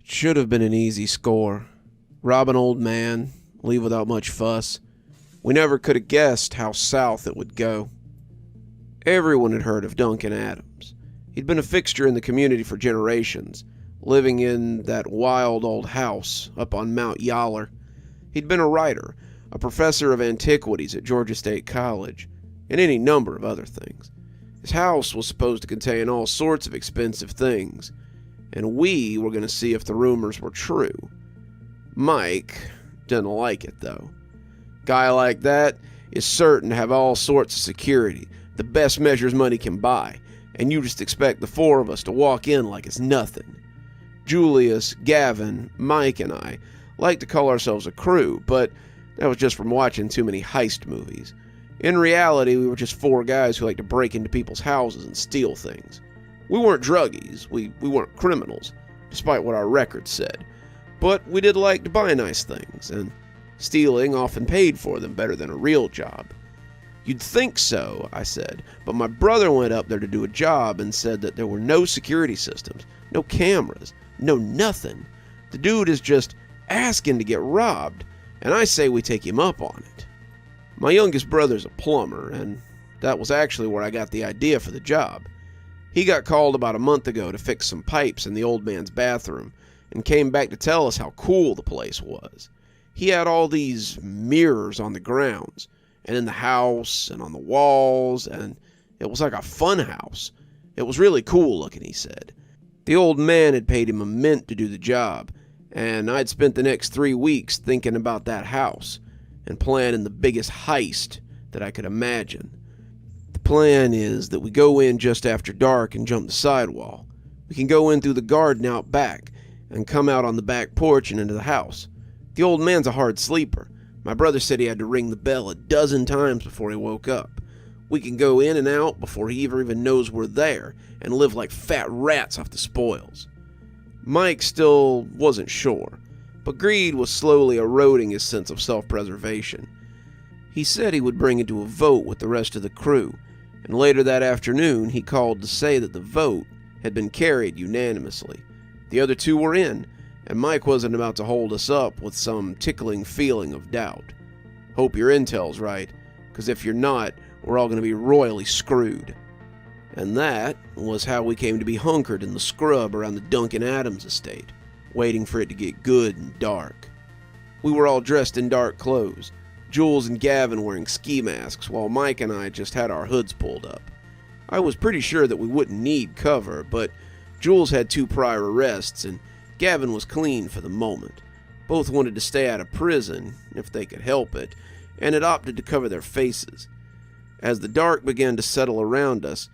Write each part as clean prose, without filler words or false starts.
should have been an easy score. Rob an old man, leave without much fuss. We never could have guessed how south it would go. Everyone had heard of Duncan Adams. He'd been a fixture in the community for generations, living in that wild old house up on Mount Yaller. He'd been a writer, a professor of antiquities at Georgia State College, and any number of other things. His house was supposed to contain all sorts of expensive things, and we were going to see if the rumors were true. Mike didn't like it, though. Guy like that is certain to have all sorts of security, the best measures money can buy, and you just expect the four of us to walk in like it's nothing. Julius, Gavin, Mike, and I like to call ourselves a crew, but that was just from watching too many heist movies. In reality, we were just four guys who like to break into people's houses and steal things. We weren't druggies, we weren't criminals, despite what our records said. But we did like to buy nice things, and stealing often paid for them better than a real job. You'd think so, I said, but my brother went up there to do a job and said that there were no security systems, no cameras, no nothing. The dude is just asking to get robbed, and I say we take him up on it. My youngest brother's a plumber, and that was actually where I got the idea for the job. He got called about a month ago to fix some pipes in the old man's bathroom, and came back to tell us how cool the place was. He had all these mirrors on the grounds, and in the house, and on the walls, and it was like a fun house. It was really cool looking, he said. The old man had paid him a mint to do the job, and I'd spent the next 3 weeks thinking about that house, and planning the biggest heist that I could imagine. The plan is that we go in just after dark and jump the sidewall. We can go in through the garden out back, and come out on the back porch and into the house. The old man's a hard sleeper. My brother said he had to ring the bell 12 times before he woke up. We can go in and out before he even knows we're there, and live like fat rats off the spoils. Mike still wasn't sure, but greed was slowly eroding his sense of self-preservation. He said he would bring it to a vote with the rest of the crew, and later that afternoon he called to say that the vote had been carried unanimously. The other two were in, and Mike wasn't about to hold us up with some tickling feeling of doubt. Hope your intel's right, because if you're not, we're all going to be royally screwed. And that was how we came to be hunkered in the scrub around the Duncan Adams estate, waiting for it to get good and dark. We were all dressed in dark clothes, Jules and Gavin wearing ski masks, while Mike and I just had our hoods pulled up. I was pretty sure that we wouldn't need cover, but Jules had 2 prior arrests, and Gavin was clean for the moment. Both wanted to stay out of prison, if they could help it, and had opted to cover their faces. As the dark began to settle around us,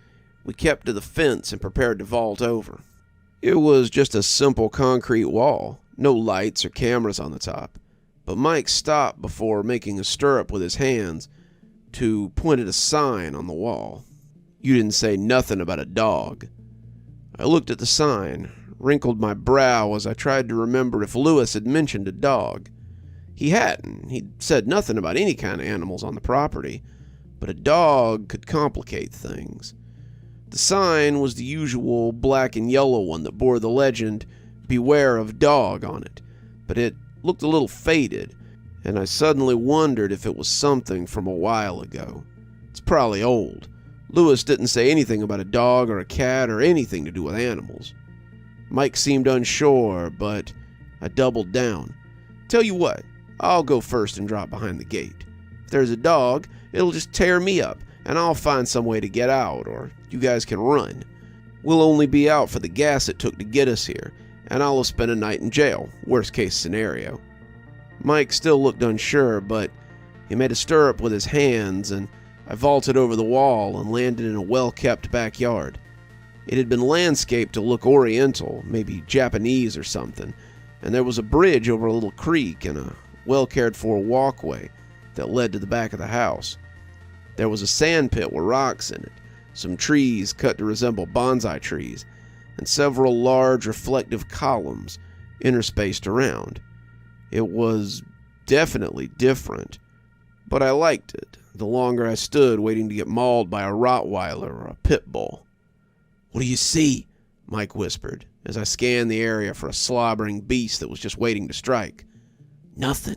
we kept to the fence and prepared to vault over. It was just a simple concrete wall, no lights or cameras on the top, but Mike stopped before making a stirrup with his hands to point at a sign on the wall. You didn't say nothing about a dog. I looked at the sign, wrinkled my brow as I tried to remember if Lewis had mentioned a dog. He hadn't. He'd said nothing about any kind of animals on the property, but a dog could complicate things. The sign was the usual black and yellow one that bore the legend, "Beware of dog," on it, but it looked a little faded, and I suddenly wondered if it was something from a while ago. It's probably old. Lewis didn't say anything about a dog or a cat or anything to do with animals. Mike seemed unsure, but I doubled down. Tell you what, I'll go first and drop behind the gate. If there's a dog, it'll just tear me up, and I'll find some way to get out, or you guys can run. We'll only be out for the gas it took to get us here, and I'll have spent a night in jail, worst case scenario. Mike still looked unsure, but he made a stirrup with his hands, and I vaulted over the wall and landed in a well-kept backyard. It had been landscaped to look oriental, maybe Japanese or something, and there was a bridge over a little creek and a well-cared-for walkway that led to the back of the house. There was a sand pit with rocks in it, some trees cut to resemble bonsai trees, and several large reflective columns interspaced around. It was definitely different, but I liked it the longer I stood waiting to get mauled by a Rottweiler or a pit bull. "What do you see?" Mike whispered, as I scanned the area for a slobbering beast that was just waiting to strike. Nothing.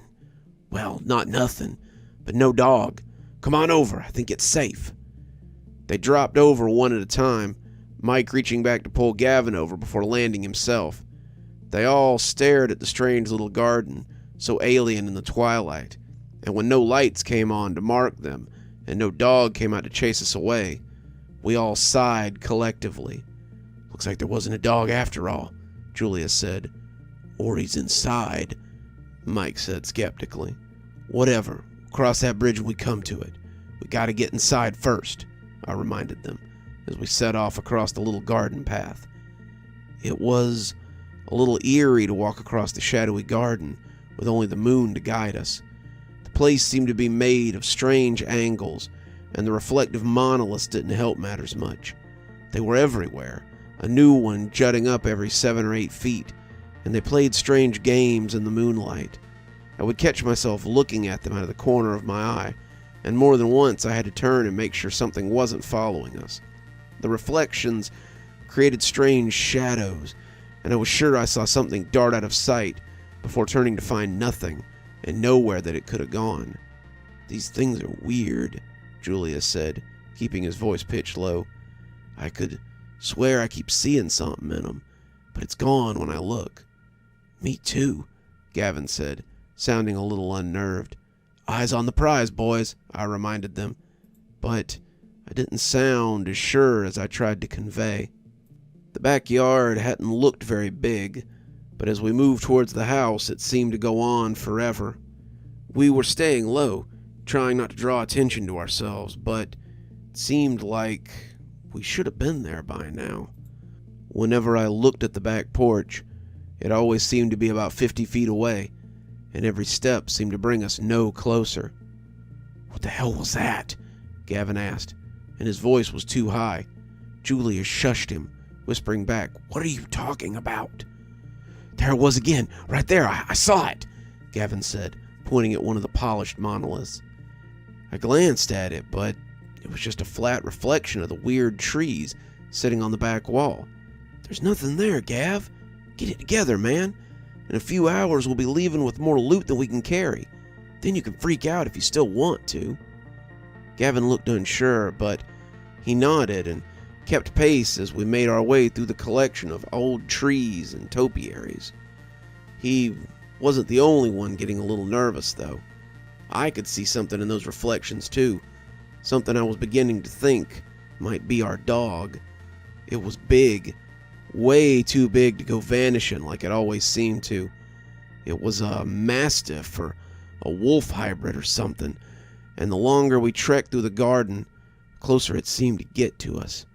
Well, not nothing, but no dog. Come on over, I think it's safe. They dropped over one at a time, Mike reaching back to pull Gavin over before landing himself. They all stared at the strange little garden, so alien in the twilight, and when no lights came on to mark them, and no dog came out to chase us away, we all sighed collectively. Looks like there wasn't a dog after all, Julia said. Or he's inside, Mike said skeptically. Whatever, we'll cross that bridge when we come to it. We gotta get inside first, I reminded them, as we set off across the little garden path. It was a little eerie to walk across the shadowy garden with only the moon to guide us. The place seemed to be made of strange angles, and the reflective monoliths didn't help matters much. They were everywhere, a new one jutting up every 7 or 8 feet, and they played strange games in the moonlight. I would catch myself looking at them out of the corner of my eye, and more than once I had to turn and make sure something wasn't following us. The reflections created strange shadows, and I was sure I saw something dart out of sight before turning to find nothing and nowhere that it could have gone. These things are weird, Julia said, keeping his voice pitched low. I could swear I keep seeing something in them, but it's gone when I look. Me too, Gavin said, sounding a little unnerved. Eyes on the prize, boys, I reminded them, but I didn't sound as sure as I tried to convey. The backyard hadn't looked very big, but as we moved towards the house, it seemed to go on forever. We were staying low, trying not to draw attention to ourselves, but it seemed like we should have been there by now. Whenever I looked at the back porch, it always seemed to be about 50 feet away, and every step seemed to bring us no closer. What the hell was that? Gavin asked, and his voice was too high. Julia shushed him, whispering back, What are you talking about? There it was again, right there, I saw it, Gavin said, pointing at one of the polished monoliths. I glanced at it, but it was just a flat reflection of the weird trees sitting on the back wall. There's nothing there, Gav. Get it together, man. In a few hours, we'll be leaving with more loot than we can carry. Then you can freak out if you still want to. Gavin looked unsure, but he nodded and kept pace as we made our way through the collection of old trees and topiaries. He wasn't the only one getting a little nervous, though. I could see something in those reflections, too. Something I was beginning to think might be our dog. It was big. Way too big to go vanishing like it always seemed to. It was a mastiff or a wolf hybrid or something, and the longer we trekked through the garden, the closer it seemed to get to us.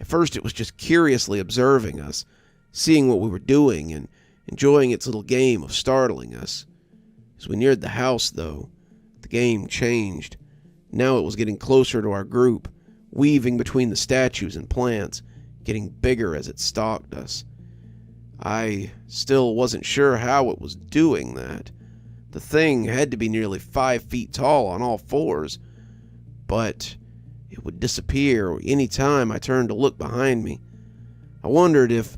At first it was just curiously observing us, seeing what we were doing and enjoying its little game of startling us. As we neared the house, though, the game changed. Now it was getting closer to our group, weaving between the statues and plants, getting bigger as it stalked us. I still wasn't sure how it was doing that. The thing had to be nearly 5 feet tall on all fours, but it would disappear any time I turned to look behind me. I wondered if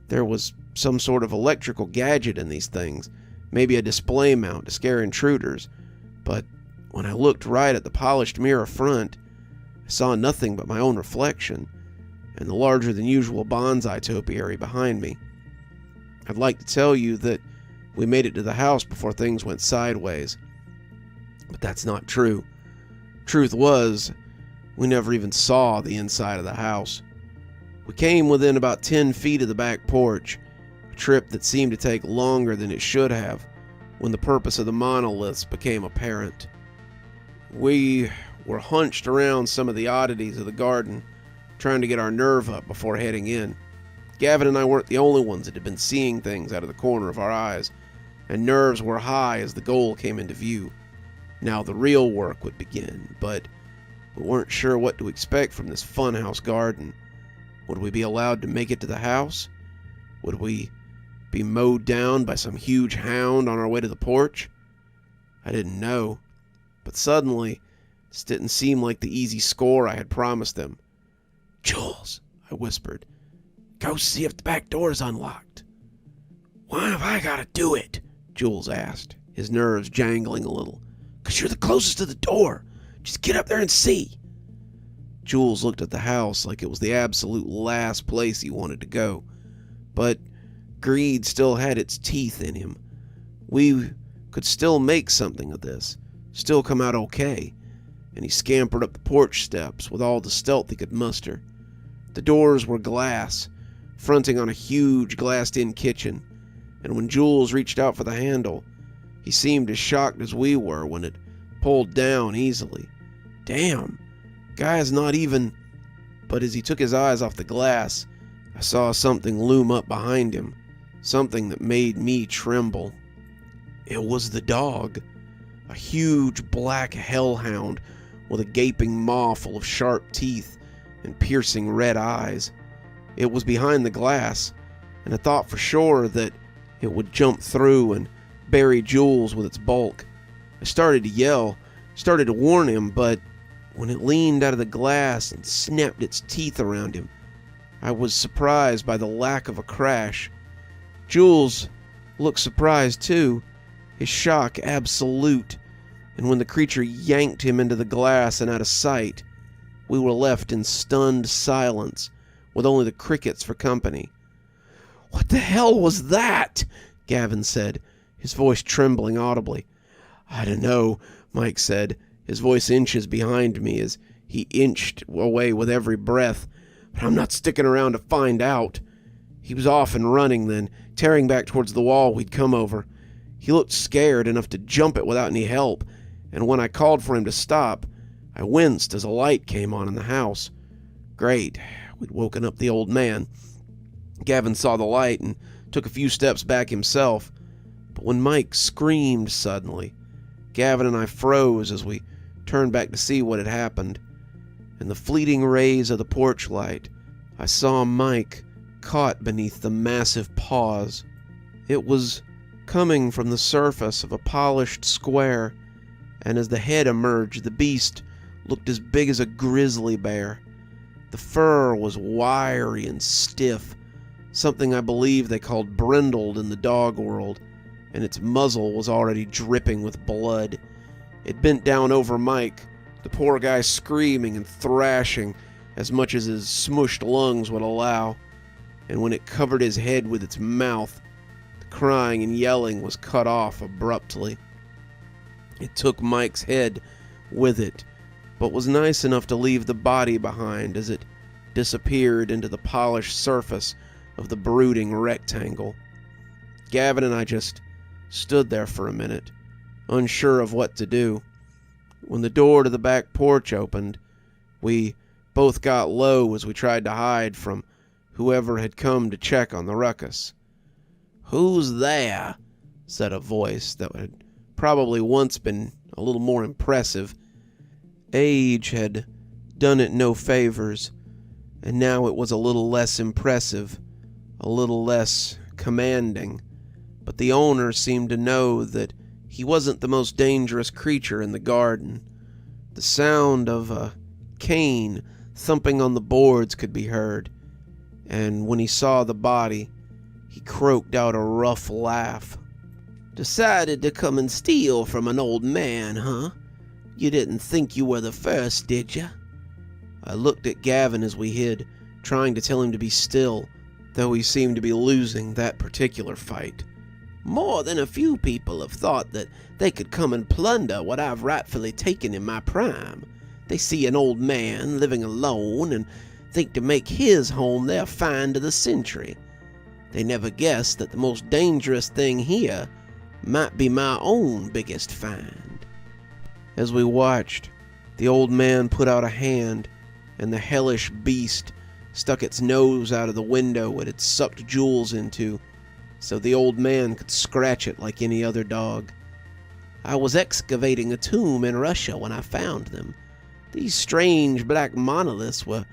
there was some sort of electrical gadget in these things, maybe a display mount to scare intruders, but when I looked right at the polished mirror front, I saw nothing but my own reflection and the larger-than-usual bonsai topiary behind me. I'd like to tell you that we made it to the house before things went sideways, but that's not true. Truth was, we never even saw the inside of the house. We came within about 10 feet of the back porch, a trip that seemed to take longer than it should have, when the purpose of the monoliths became apparent. We were hunched around some of the oddities of the garden, trying to get our nerve up before heading in. Gavin and I weren't the only ones that had been seeing things out of the corner of our eyes, and nerves were high as the goal came into view. Now the real work would begin, but we weren't sure what to expect from this funhouse garden. Would we be allowed to make it to the house? Would we be mowed down by some huge hound on our way to the porch? I didn't know, but suddenly this didn't seem like the easy score I had promised them. Jules, I whispered, Go see if the back door is unlocked." "Why have I got to do it?" Jules asked, his nerves jangling a little. "'Cause you're the closest to the door. Just get up there and see." Jules looked at the house like it was the absolute last place he wanted to go. But greed still had its teeth in him. We could still make something of this, still come out okay, and he scampered up the porch steps with all the stealth he could muster. The doors were glass, fronting on a huge glassed-in kitchen, and when Jules reached out for the handle, he seemed as shocked as we were when it pulled down easily. Damn, guy's not even... But as he took his eyes off the glass, I saw something loom up behind him, something that made me tremble. It was the dog, a huge black hellhound with a gaping maw full of sharp teeth and piercing red eyes. It was behind the glass, and I thought for sure that it would jump through and bury Jules with its bulk. I started to yell, started to warn him, but when it leaned out of the glass and snapped its teeth around him, I was surprised by the lack of a crash. Jules looked surprised too, his shock absolute, and when the creature yanked him into the glass and out of sight, we were left in stunned silence, with only the crickets for company. "What the hell was that?" Gavin said, his voice trembling audibly. "I don't know," Mike said, his voice inches behind me as he inched away with every breath, "but I'm not sticking around to find out." He was off and running then, tearing back towards the wall we'd come over. He looked scared enough to jump it without any help, and when I called for him to stop, I winced as a light came on in the house. Great, we'd woken up the old man. Gavin saw the light and took a few steps back himself, but when Mike screamed suddenly, Gavin and I froze as we turned back to see what had happened. In the fleeting rays of the porch light, I saw Mike caught beneath the massive paws. It was coming from the surface of a polished square, and as the head emerged, the beast looked as big as a grizzly bear. The fur was wiry and stiff, something I believe they called brindled in the dog world, and its muzzle was already dripping with blood. It bent down over Mike, the poor guy screaming and thrashing as much as his smushed lungs would allow, and when it covered his head with its mouth, the crying and yelling was cut off abruptly. It took Mike's head with it, but was nice enough to leave the body behind as it disappeared into the polished surface of the brooding rectangle. Gavin and I just stood there for a minute, unsure of what to do. When the door to the back porch opened, we both got low as we tried to hide from whoever had come to check on the ruckus. "Who's there?" said a voice that had probably once been a little more impressive. Age had done it no favors, and now it was a little less impressive, a little less commanding, but the owner seemed to know that he wasn't the most dangerous creature in the garden. The sound of a cane thumping on the boards could be heard, and when he saw the body, he croaked out a rough laugh. "Decided to come and steal from an old man, huh? You didn't think you were the first, did ya?" I looked at Gavin as we hid, trying to tell him to be still, though he seemed to be losing that particular fight. "More than a few people have thought that they could come and plunder what I've rightfully taken in my prime. They see an old man living alone and think to make his home their find of the century. They never guess that the most dangerous thing here might be my own biggest find." As we watched, the old man put out a hand, and the hellish beast stuck its nose out of the window it had sucked Jules into, so the old man could scratch it like any other dog. "I was excavating a tomb in Russia when I found them. These strange black monoliths were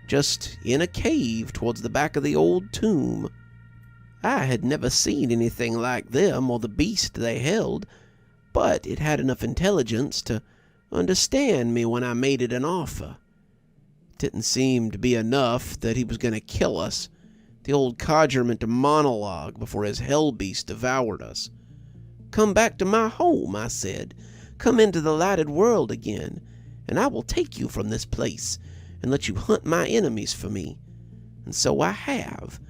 just in a cave towards the back of the old tomb. I had never seen anything like them or the beast they held, but it had enough intelligence to understand me when I made it an offer. It didn't seem to be enough that he was going to kill us, The old codger meant to monologue before his hell beast devoured us. "Come back to my home," I said. "Come into the lighted world again, and I will take you from this place and let you hunt my enemies for me." And so I have.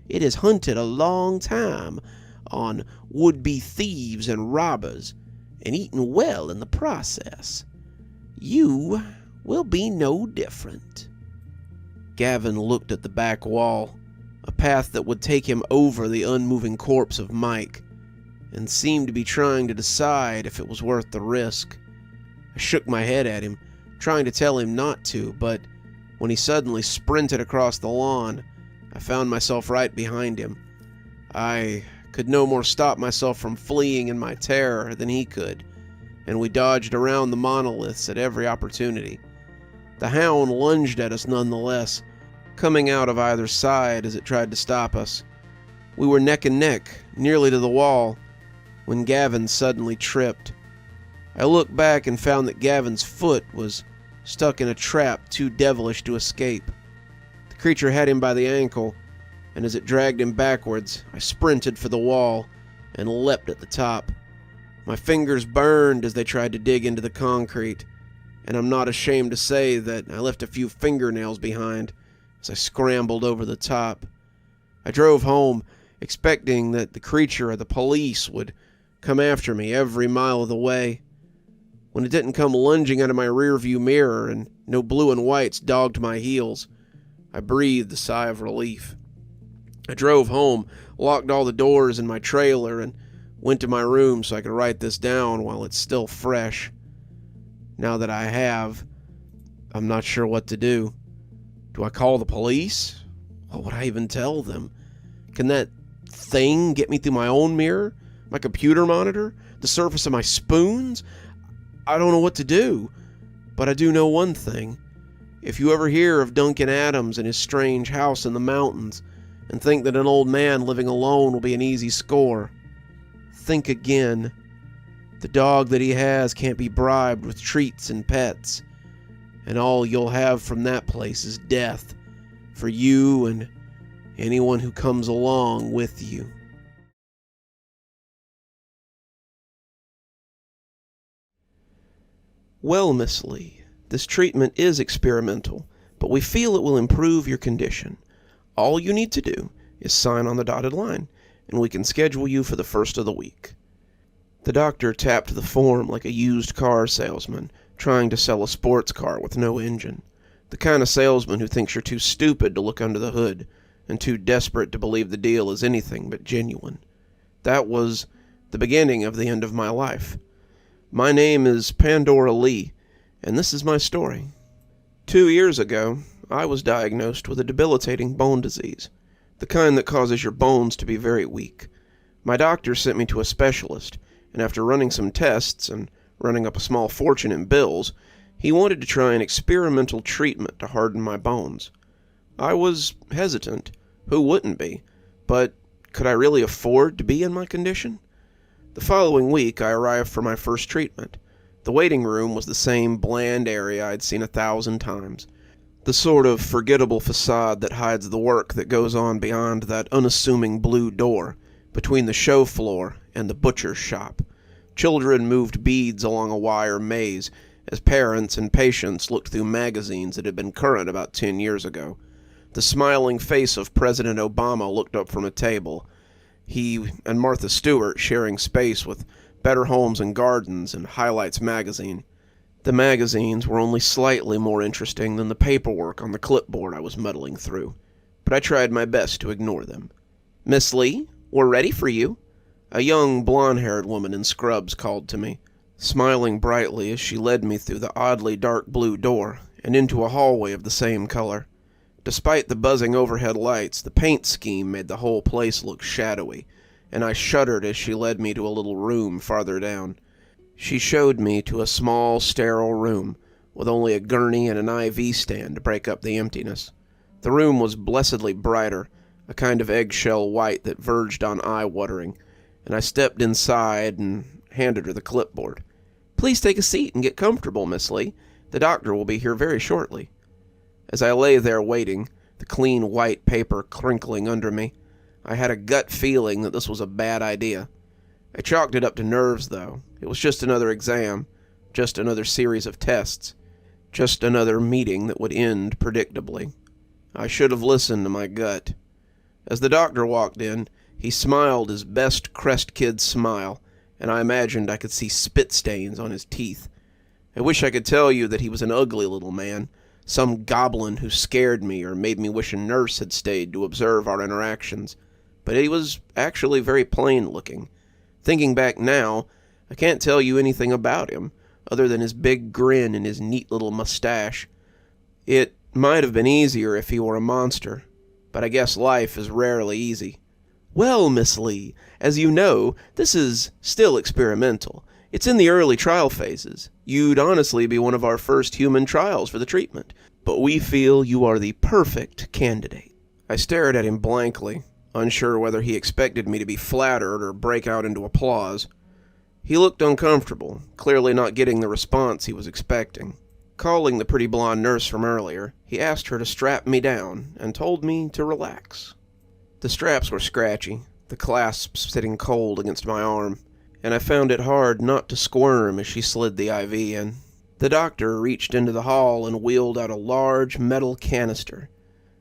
It has hunted a long time on would-be thieves and robbers, and eaten well in the process. You will be no different. Gavin looked at the back wall, a path that would take him over the unmoving corpse of Mike, and seemed to be trying to decide if it was worth the risk. I shook my head at him, trying to tell him not to, but when he suddenly sprinted across the lawn, I found myself right behind him. I could no more stop myself from fleeing in my terror than he could, and we dodged around the monoliths at every opportunity. The hound lunged at us nonetheless, coming out of either side as it tried to stop us. We were neck and neck, nearly to the wall, when Gavin suddenly tripped. I looked back and found that Gavin's foot was stuck in a trap too devilish to escape. The creature had him by the ankle, and as it dragged him backwards, I sprinted for the wall and leapt at the top. My fingers burned as they tried to dig into the concrete, and I'm not ashamed to say that I left a few fingernails behind as I scrambled over the top. I drove home, expecting that the creature or the police would come after me every mile of the way. When it didn't come lunging out of my rearview mirror and no blue and whites dogged my heels, I breathed a sigh of relief. I drove home, locked all the doors in my trailer, and went to my room so I could write this down while it's still fresh. Now that I have, I'm not sure what to do. Do I call the police? What would I even tell them? Can that thing get me through my own mirror? My computer monitor? The surface of my spoons? I don't know what to do, but I do know one thing. If you ever hear of Duncan Adams and his strange house in the mountains, and think that an old man living alone will be an easy score, think again. The dog that he has can't be bribed with treats and pets, and all you'll have from that place is death for you and anyone who comes along with you. Well, Miss Lee, this treatment is experimental, but we feel it will improve your condition. All you need to do is sign on the dotted line, and we can schedule you for the first of the week. The doctor tapped the form like a used car salesman trying to sell a sports car with no engine. The kind of salesman who thinks you're too stupid to look under the hood and too desperate to believe the deal is anything but genuine. That was the beginning of the end of my life. My name is Pandora Lee, and this is my story. 2 years ago, I was diagnosed with a debilitating bone disease, the kind that causes your bones to be very weak. My doctor sent me to a specialist, and after running some tests and running up a small fortune in bills, he wanted to try an experimental treatment to harden my bones. I was hesitant. Who wouldn't be? But could I really afford to be in my condition? The following week, I arrived for my first treatment. The waiting room was the same bland area I'd seen 1,000 times. The sort of forgettable facade that hides the work that goes on beyond that unassuming blue door, between the show floor and the butcher's shop. Children moved beads along a wire maze as parents and patients looked through magazines that had been current about 10 years ago. The smiling face of President Obama looked up from a table, he and Martha Stewart sharing space with Better Homes and Gardens and Highlights magazine. The magazines were only slightly more interesting than the paperwork on the clipboard I was muddling through, but I tried my best to ignore them. "Miss Lee, we're ready for you," a young blonde-haired woman in scrubs called to me, smiling brightly as she led me through the oddly dark blue door and into a hallway of the same color. Despite the buzzing overhead lights, the paint scheme made the whole place look shadowy, and I shuddered as she led me to a little room farther down. She showed me to a small, sterile room, with only a gurney and an IV stand to break up the emptiness. The room was blessedly brighter, a kind of eggshell white that verged on eye-watering, and I stepped inside and handed her the clipboard. "Please take a seat and get comfortable, Miss Lee. The doctor will be here very shortly." As I lay there waiting, the clean white paper crinkling under me. I had a gut feeling that this was a bad idea. I chalked it up to nerves, though. It was just another exam, just another series of tests, just another meeting that would end predictably. I should have listened to my gut. As the doctor walked in, he smiled his best crest kid smile, and I imagined I could see spit stains on his teeth. I wish I could tell you that he was an ugly little man, some goblin who scared me or made me wish a nurse had stayed to observe our interactions, but he was actually very plain-looking. Thinking back now, I can't tell you anything about him, other than his big grin and his neat little mustache. It might have been easier if he were a monster, but I guess life is rarely easy. Well, Miss Lee, as you know, this is still experimental. It's in the early trial phases. You'd honestly be one of our first human trials for the treatment, but we feel you are the perfect candidate. I stared at him blankly, unsure whether he expected me to be flattered or break out into applause. He looked uncomfortable, clearly not getting the response he was expecting. Calling the pretty blonde nurse from earlier, he asked her to strap me down and told me to relax. The straps were scratchy, the clasps sitting cold against my arm, and I found it hard not to squirm as she slid the IV in. The doctor reached into the hall and wheeled out a large metal canister.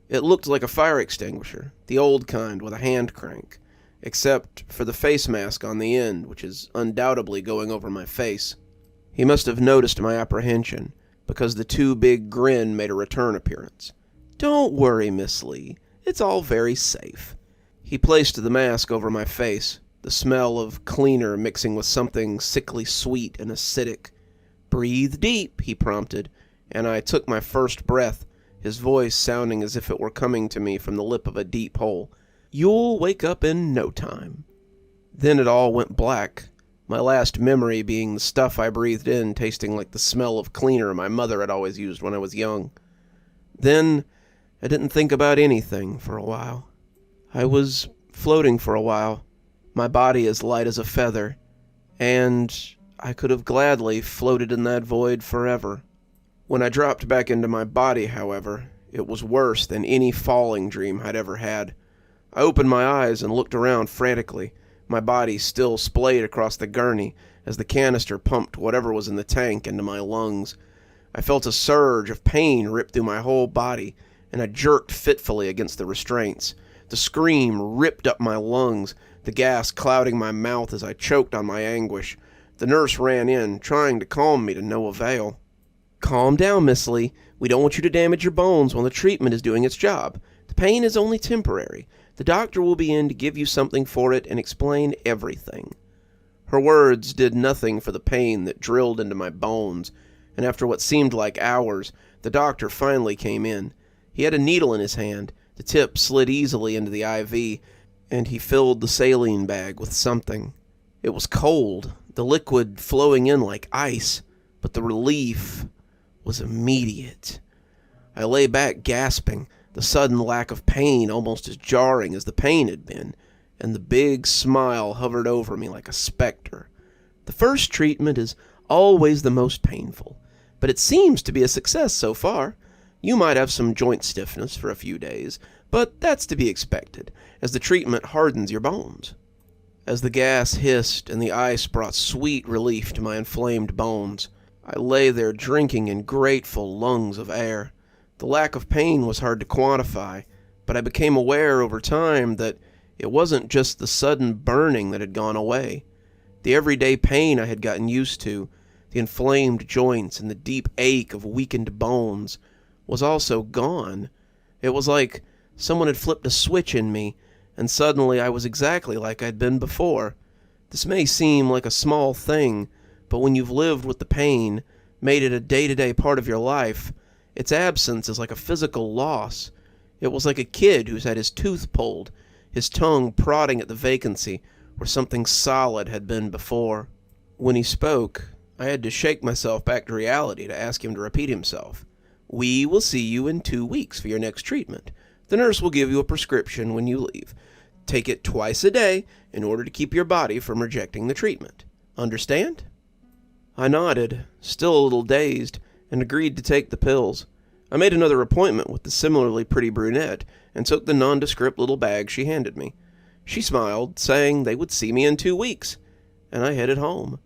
It looked like a fire extinguisher, the old kind with a hand crank, except for the face mask on the end, which is undoubtedly going over my face. He must have noticed my apprehension, because the too big grin made a return appearance. Don't worry, Miss Lee. It's all very safe. He placed the mask over my face, the smell of cleaner mixing with something sickly sweet and acidic. Breathe deep, he prompted, and I took my first breath, his voice sounding as if it were coming to me from the lip of a deep hole. You'll wake up in no time. Then it all went black, my last memory being the stuff I breathed in tasting like the smell of cleaner my mother had always used when I was young. Then I didn't think about anything for a while. I was floating for a while, my body as light as a feather, and I could have gladly floated in that void forever. When I dropped back into my body, however, it was worse than any falling dream I'd ever had. I opened my eyes and looked around frantically, my body still splayed across the gurney as the canister pumped whatever was in the tank into my lungs. I felt a surge of pain rip through my whole body, and I jerked fitfully against the restraints. The scream ripped up my lungs, the gas clouding my mouth as I choked on my anguish. The nurse ran in, trying to calm me to no avail. Calm down, Miss Lee. We don't want you to damage your bones while the treatment is doing its job. The pain is only temporary. The doctor will be in to give you something for it and explain everything. Her words did nothing for the pain that drilled into my bones, and after what seemed like hours, the doctor finally came in. He had a needle in his hand. The tip slid easily into the IV, and he filled the saline bag with something. It was cold, the liquid flowing in like ice, but the relief was immediate. I lay back gasping, the sudden lack of pain almost as jarring as the pain had been, and the big smile hovered over me like a specter. The first treatment is always the most painful, but it seems to be a success so far. You might have some joint stiffness for a few days, but that's to be expected, as the treatment hardens your bones. As the gas hissed and the ice brought sweet relief to my inflamed bones, I lay there drinking in grateful lungs of air. The lack of pain was hard to quantify, but I became aware over time that it wasn't just the sudden burning that had gone away. The everyday pain I had gotten used to, the inflamed joints and the deep ache of weakened bones, was also gone. It was like someone had flipped a switch in me, and suddenly I was exactly like I'd been before. This may seem like a small thing, but when you've lived with the pain, made it a day-to-day part of your life, its absence is like a physical loss. It was like a kid who's had his tooth pulled, his tongue prodding at the vacancy where something solid had been before. When he spoke, I had to shake myself back to reality to ask him to repeat himself. We will see you in 2 weeks for your next treatment. The nurse will give you a prescription when you leave. Take it twice a day in order to keep your body from rejecting the treatment. Understand? I nodded, still a little dazed, and agreed to take the pills. I made another appointment with the similarly pretty brunette and took the nondescript little bag she handed me. She smiled, saying they would see me in 2 weeks, and I headed home.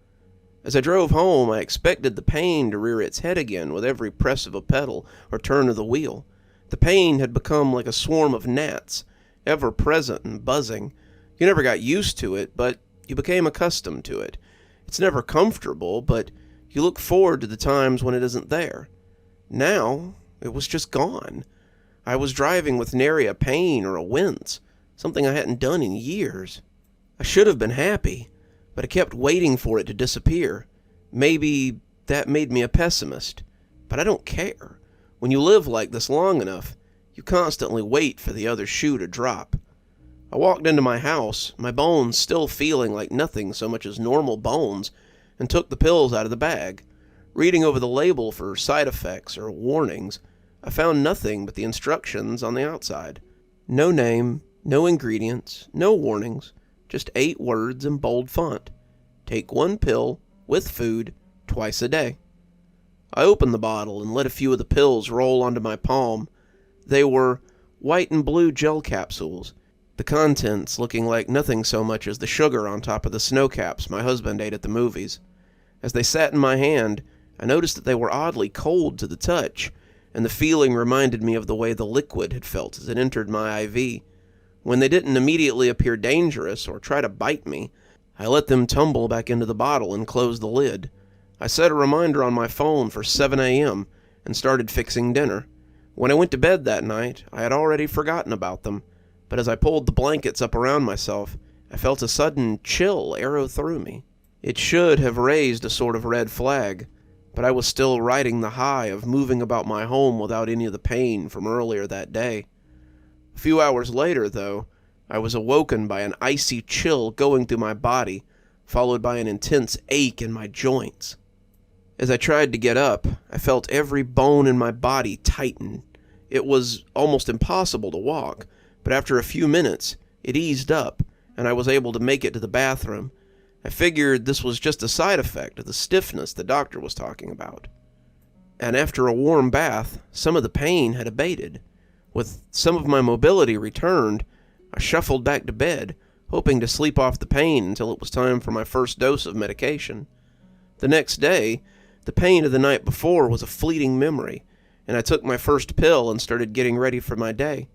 As I drove home, I expected the pain to rear its head again with every press of a pedal or turn of the wheel. The pain had become like a swarm of gnats, ever present and buzzing. You never got used to it, but you became accustomed to it. It's never comfortable, but you look forward to the times when it isn't there. Now, it was just gone. I was driving with nary a pain or a wince, something I hadn't done in years. I should have been happy, but I kept waiting for it to disappear. Maybe that made me a pessimist, but I don't care. When you live like this long enough, you constantly wait for the other shoe to drop. I walked into my house, my bones still feeling like nothing so much as normal bones, and took the pills out of the bag. Reading over the label for side effects or warnings, I found nothing but the instructions on the outside. No name, no ingredients, no warnings, just 8 words in bold font. Take 1 pill, with food, twice a day. I opened the bottle and let a few of the pills roll onto my palm. They were white and blue gel capsules, the contents looking like nothing so much as the sugar on top of the snow caps my husband ate at the movies. As they sat in my hand, I noticed that they were oddly cold to the touch, and the feeling reminded me of the way the liquid had felt as it entered my IV. When they didn't immediately appear dangerous or try to bite me, I let them tumble back into the bottle and closed the lid. I set a reminder on my phone for 7 a.m. and started fixing dinner. When I went to bed that night, I had already forgotten about them, but as I pulled the blankets up around myself, I felt a sudden chill arrow through me. It should have raised a sort of red flag, but I was still riding the high of moving about my home without any of the pain from earlier that day. A few hours later, though, I was awoken by an icy chill going through my body, followed by an intense ache in my joints. As I tried to get up, I felt every bone in my body tighten. It was almost impossible to walk, but after a few minutes, it eased up, and I was able to make it to the bathroom. I figured this was just a side effect of the stiffness the doctor was talking about. And after a warm bath, some of the pain had abated. With some of my mobility returned, I shuffled back to bed, hoping to sleep off the pain until it was time for my first dose of medication. The next day, the pain of the night before was a fleeting memory, and I took my first pill and started getting ready for my day.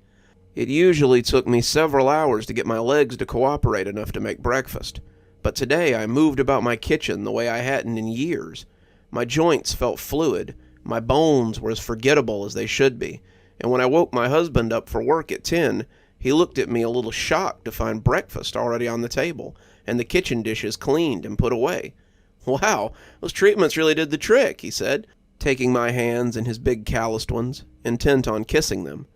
It usually took me several hours to get my legs to cooperate enough to make breakfast, but today I moved about my kitchen the way I hadn't in years. My joints felt fluid, my bones were as forgettable as they should be, and when I woke my husband up for work at 10, he looked at me a little shocked to find breakfast already on the table, and the kitchen dishes cleaned and put away. "Wow, those treatments really did the trick," he said, taking my hands in his big calloused ones, intent on kissing them.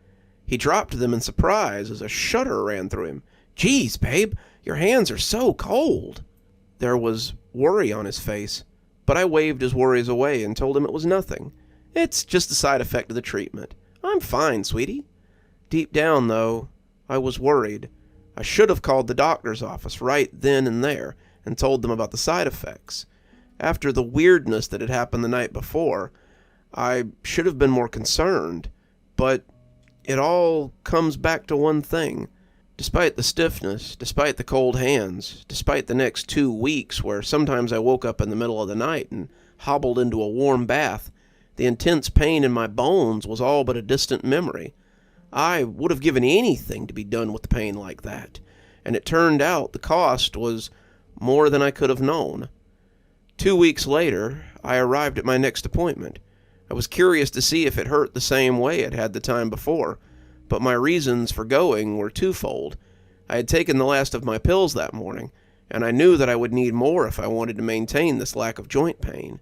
He dropped them in surprise as a shudder ran through him. "Geez, babe, your hands are so cold." There was worry on his face, but I waved his worries away and told him it was nothing. "It's just a side effect of the treatment. I'm fine, sweetie." Deep down, though, I was worried. I should have called the doctor's office right then and there and told them about the side effects. After the weirdness that had happened the night before, I should have been more concerned, but it all comes back to one thing. Despite the stiffness, despite the cold hands, despite the next 2 weeks where sometimes I woke up in the middle of the night and hobbled into a warm bath, the intense pain in my bones was all but a distant memory. I would have given anything to be done with the pain like that, and it turned out the cost was more than I could have known. 2 weeks later, I arrived at my next appointment. I was curious to see if it hurt the same way it had the time before, but my reasons for going were twofold. I had taken the last of my pills that morning, and I knew that I would need more if I wanted to maintain this lack of joint pain.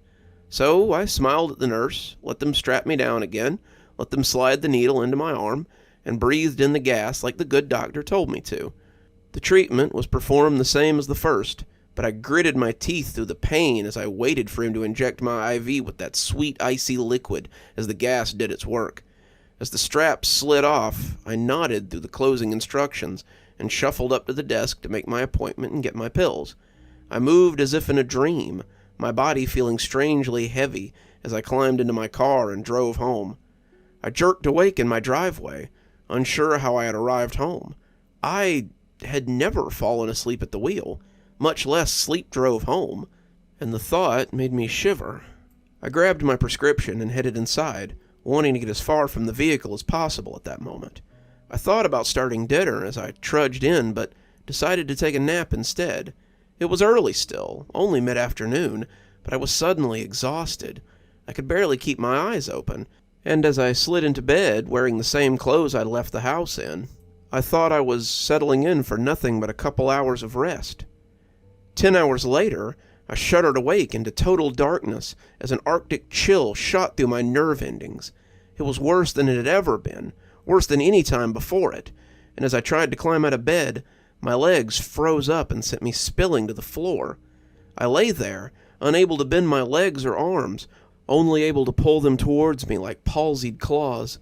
So I smiled at the nurse, let them strap me down again, let them slide the needle into my arm, and breathed in the gas like the good doctor told me to. The treatment was performed the same as the first, but I gritted my teeth through the pain as I waited for him to inject my IV with that sweet icy liquid as the gas did its work. As the straps slid off, I nodded through the closing instructions and shuffled up to the desk to make my appointment and get my pills. I moved as if in a dream, my body feeling strangely heavy as I climbed into my car and drove home. I jerked awake in my driveway, unsure how I had arrived home. I had never fallen asleep at the wheel, much less sleep drove home, and the thought made me shiver. I grabbed my prescription and headed inside, wanting to get as far from the vehicle as possible at that moment. I thought about starting dinner as I trudged in, but decided to take a nap instead. It was early still, only mid-afternoon, but I was suddenly exhausted. I could barely keep my eyes open, and as I slid into bed, wearing the same clothes I'd left the house in, I thought I was settling in for nothing but a couple hours of rest. 10 hours later, I shuddered awake into total darkness as an arctic chill shot through my nerve endings. It was worse than it had ever been, worse than any time before it, and as I tried to climb out of bed, my legs froze up and sent me spilling to the floor. I lay there, unable to bend my legs or arms, only able to pull them towards me like palsied claws.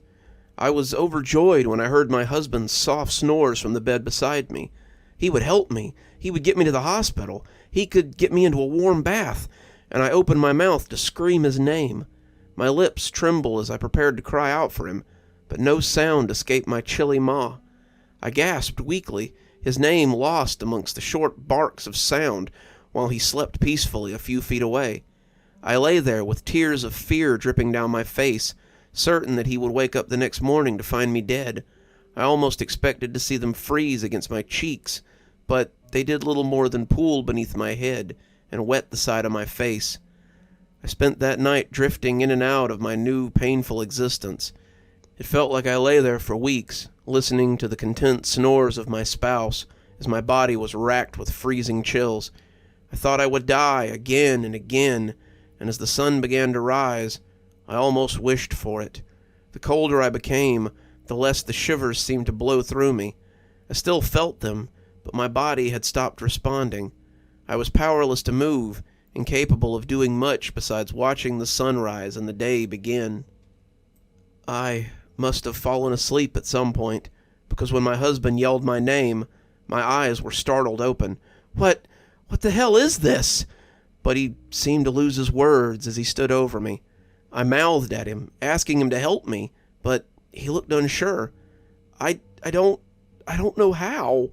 I was overjoyed when I heard my husband's soft snores from the bed beside me. He would help me. He would get me to the hospital. He could get me into a warm bath, and I opened my mouth to scream his name. My lips trembled as I prepared to cry out for him, but no sound escaped my chilly maw. I gasped weakly, his name lost amongst the short barks of sound, while he slept peacefully a few feet away. I lay there with tears of fear dripping down my face, certain that he would wake up the next morning to find me dead. I almost expected to see them freeze against my cheeks, but they did little more than pool beneath my head and wet the side of my face. I spent that night drifting in and out of my new painful existence. It felt like I lay there for weeks, listening to the content snores of my spouse as my body was racked with freezing chills. I thought I would die again and again, and as the sun began to rise, I almost wished for it. The colder I became, the less the shivers seemed to blow through me. I still felt them, but my body had stopped responding. I was powerless to move, incapable of doing much besides watching the sunrise and the day begin. I must have fallen asleep at some point, because when my husband yelled my name, my eyes were startled open. What the hell is this? But he seemed to lose his words as he stood over me. I mouthed at him, asking him to help me, but he looked unsure. I don't know how.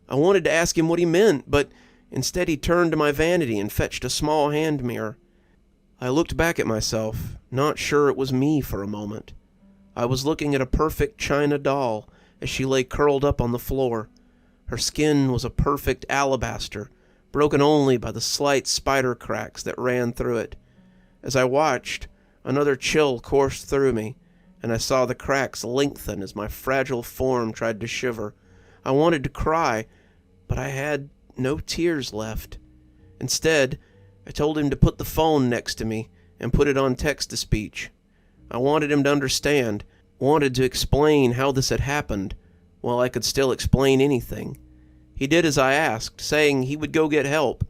I wanted to ask him what he meant, but instead he turned to my vanity and fetched a small hand mirror. I looked back at myself, not sure it was me for a moment. I was looking at a perfect china doll as she lay curled up on the floor. Her skin was a perfect alabaster, broken only by the slight spider cracks that ran through it. As I watched, another chill coursed through me, and I saw the cracks lengthen as my fragile form tried to shiver. I wanted to cry, but I had no tears left. Instead, I told him to put the phone next to me and put it on text-to-speech. I wanted him to understand, wanted to explain how this had happened, while I could still explain anything. He did as I asked, saying he would go get help,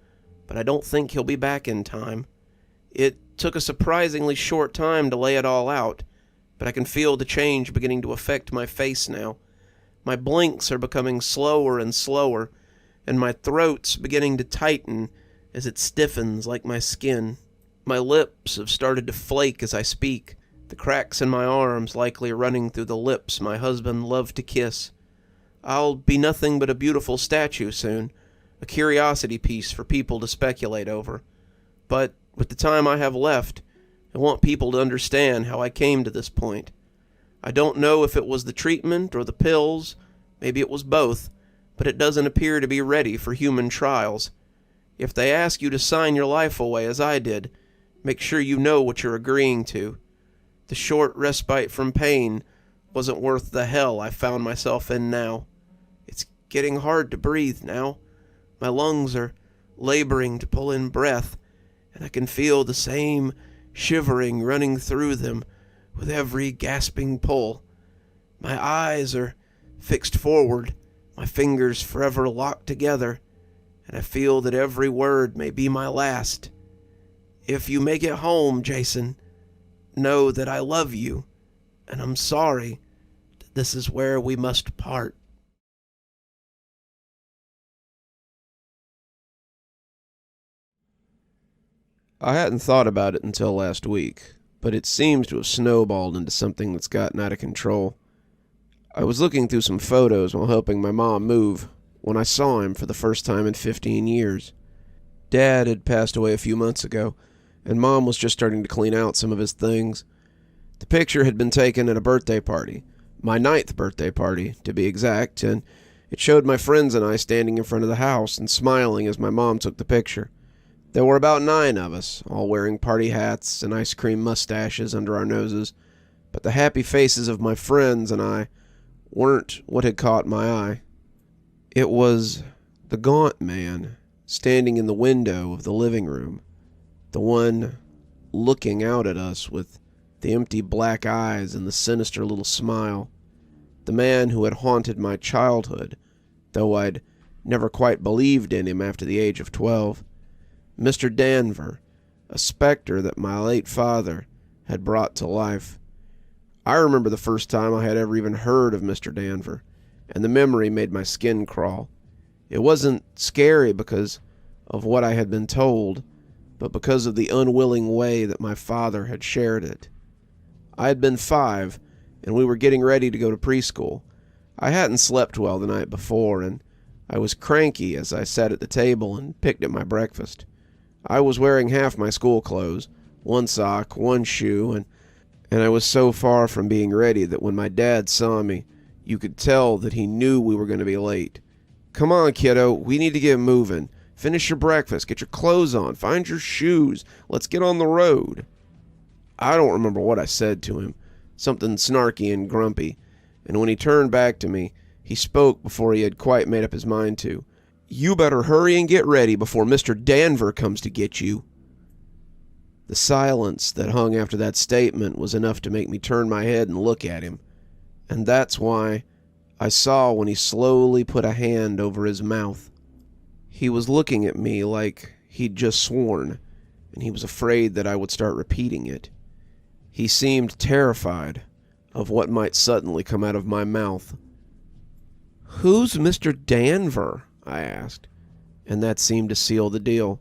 but I don't think he'll be back in time. It took a surprisingly short time to lay it all out, but I can feel the change beginning to affect my face now. My blinks are becoming slower and slower, and my throat's beginning to tighten as it stiffens like my skin. My lips have started to flake as I speak, the cracks in my arms likely running through the lips my husband loved to kiss. I'll be nothing but a beautiful statue soon, a curiosity piece for people to speculate over. But with the time I have left, I want people to understand how I came to this point. I don't know if it was the treatment or the pills, maybe it was both, but it doesn't appear to be ready for human trials. If they ask you to sign your life away as I did, make sure you know what you're agreeing to. The short respite from pain wasn't worth the hell I found myself in now. It's getting hard to breathe now. My lungs are laboring to pull in breath, and I can feel the same shivering running through them with every gasping pull. My eyes are fixed forward, my fingers forever locked together, and I feel that every word may be my last. If you make it home, Jason, know that I love you, and I'm sorry that this is where we must part. I hadn't thought about it until last week, but it seems to have snowballed into something that's gotten out of control. I was looking through some photos while helping my mom move when I saw him for the first time in 15 years. Dad had passed away a few months ago, and Mom was just starting to clean out some of his things. The picture had been taken at a birthday party, my 9th birthday party, to be exact, and it showed my friends and I standing in front of the house and smiling as my mom took the picture. There were about 9 of us, all wearing party hats and ice cream mustaches under our noses, but the happy faces of my friends and I weren't what had caught my eye. It was the gaunt man standing in the window of the living room, the one looking out at us with the empty black eyes and the sinister little smile, the man who had haunted my childhood, though I'd never quite believed in him after the age of 12, Mr. Danver, a specter that my late father had brought to life. I remember the first time I had ever even heard of Mr. Danver, and the memory made my skin crawl. It wasn't scary because of what I had been told, but because of the unwilling way that my father had shared it. I had been 5, and we were getting ready to go to preschool. I hadn't slept well the night before, and I was cranky as I sat at the table and picked at my breakfast. I was wearing half my school clothes, 1 sock, 1 shoe, and I was so far from being ready that when my dad saw me, you could tell that he knew we were going to be late. "Come on, kiddo, we need to get moving. Finish your breakfast, get your clothes on, find your shoes, let's get on the road." I don't remember what I said to him, something snarky and grumpy, and when he turned back to me, he spoke before he had quite made up his mind to. "You better hurry and get ready before Mr. Danver comes to get you." The silence that hung after that statement was enough to make me turn my head and look at him, and that's why I saw when he slowly put a hand over his mouth. He was looking at me like he'd just sworn, and he was afraid that I would start repeating it. He seemed terrified of what might suddenly come out of my mouth. "Who's Mr. Danver?" I asked, and that seemed to seal the deal.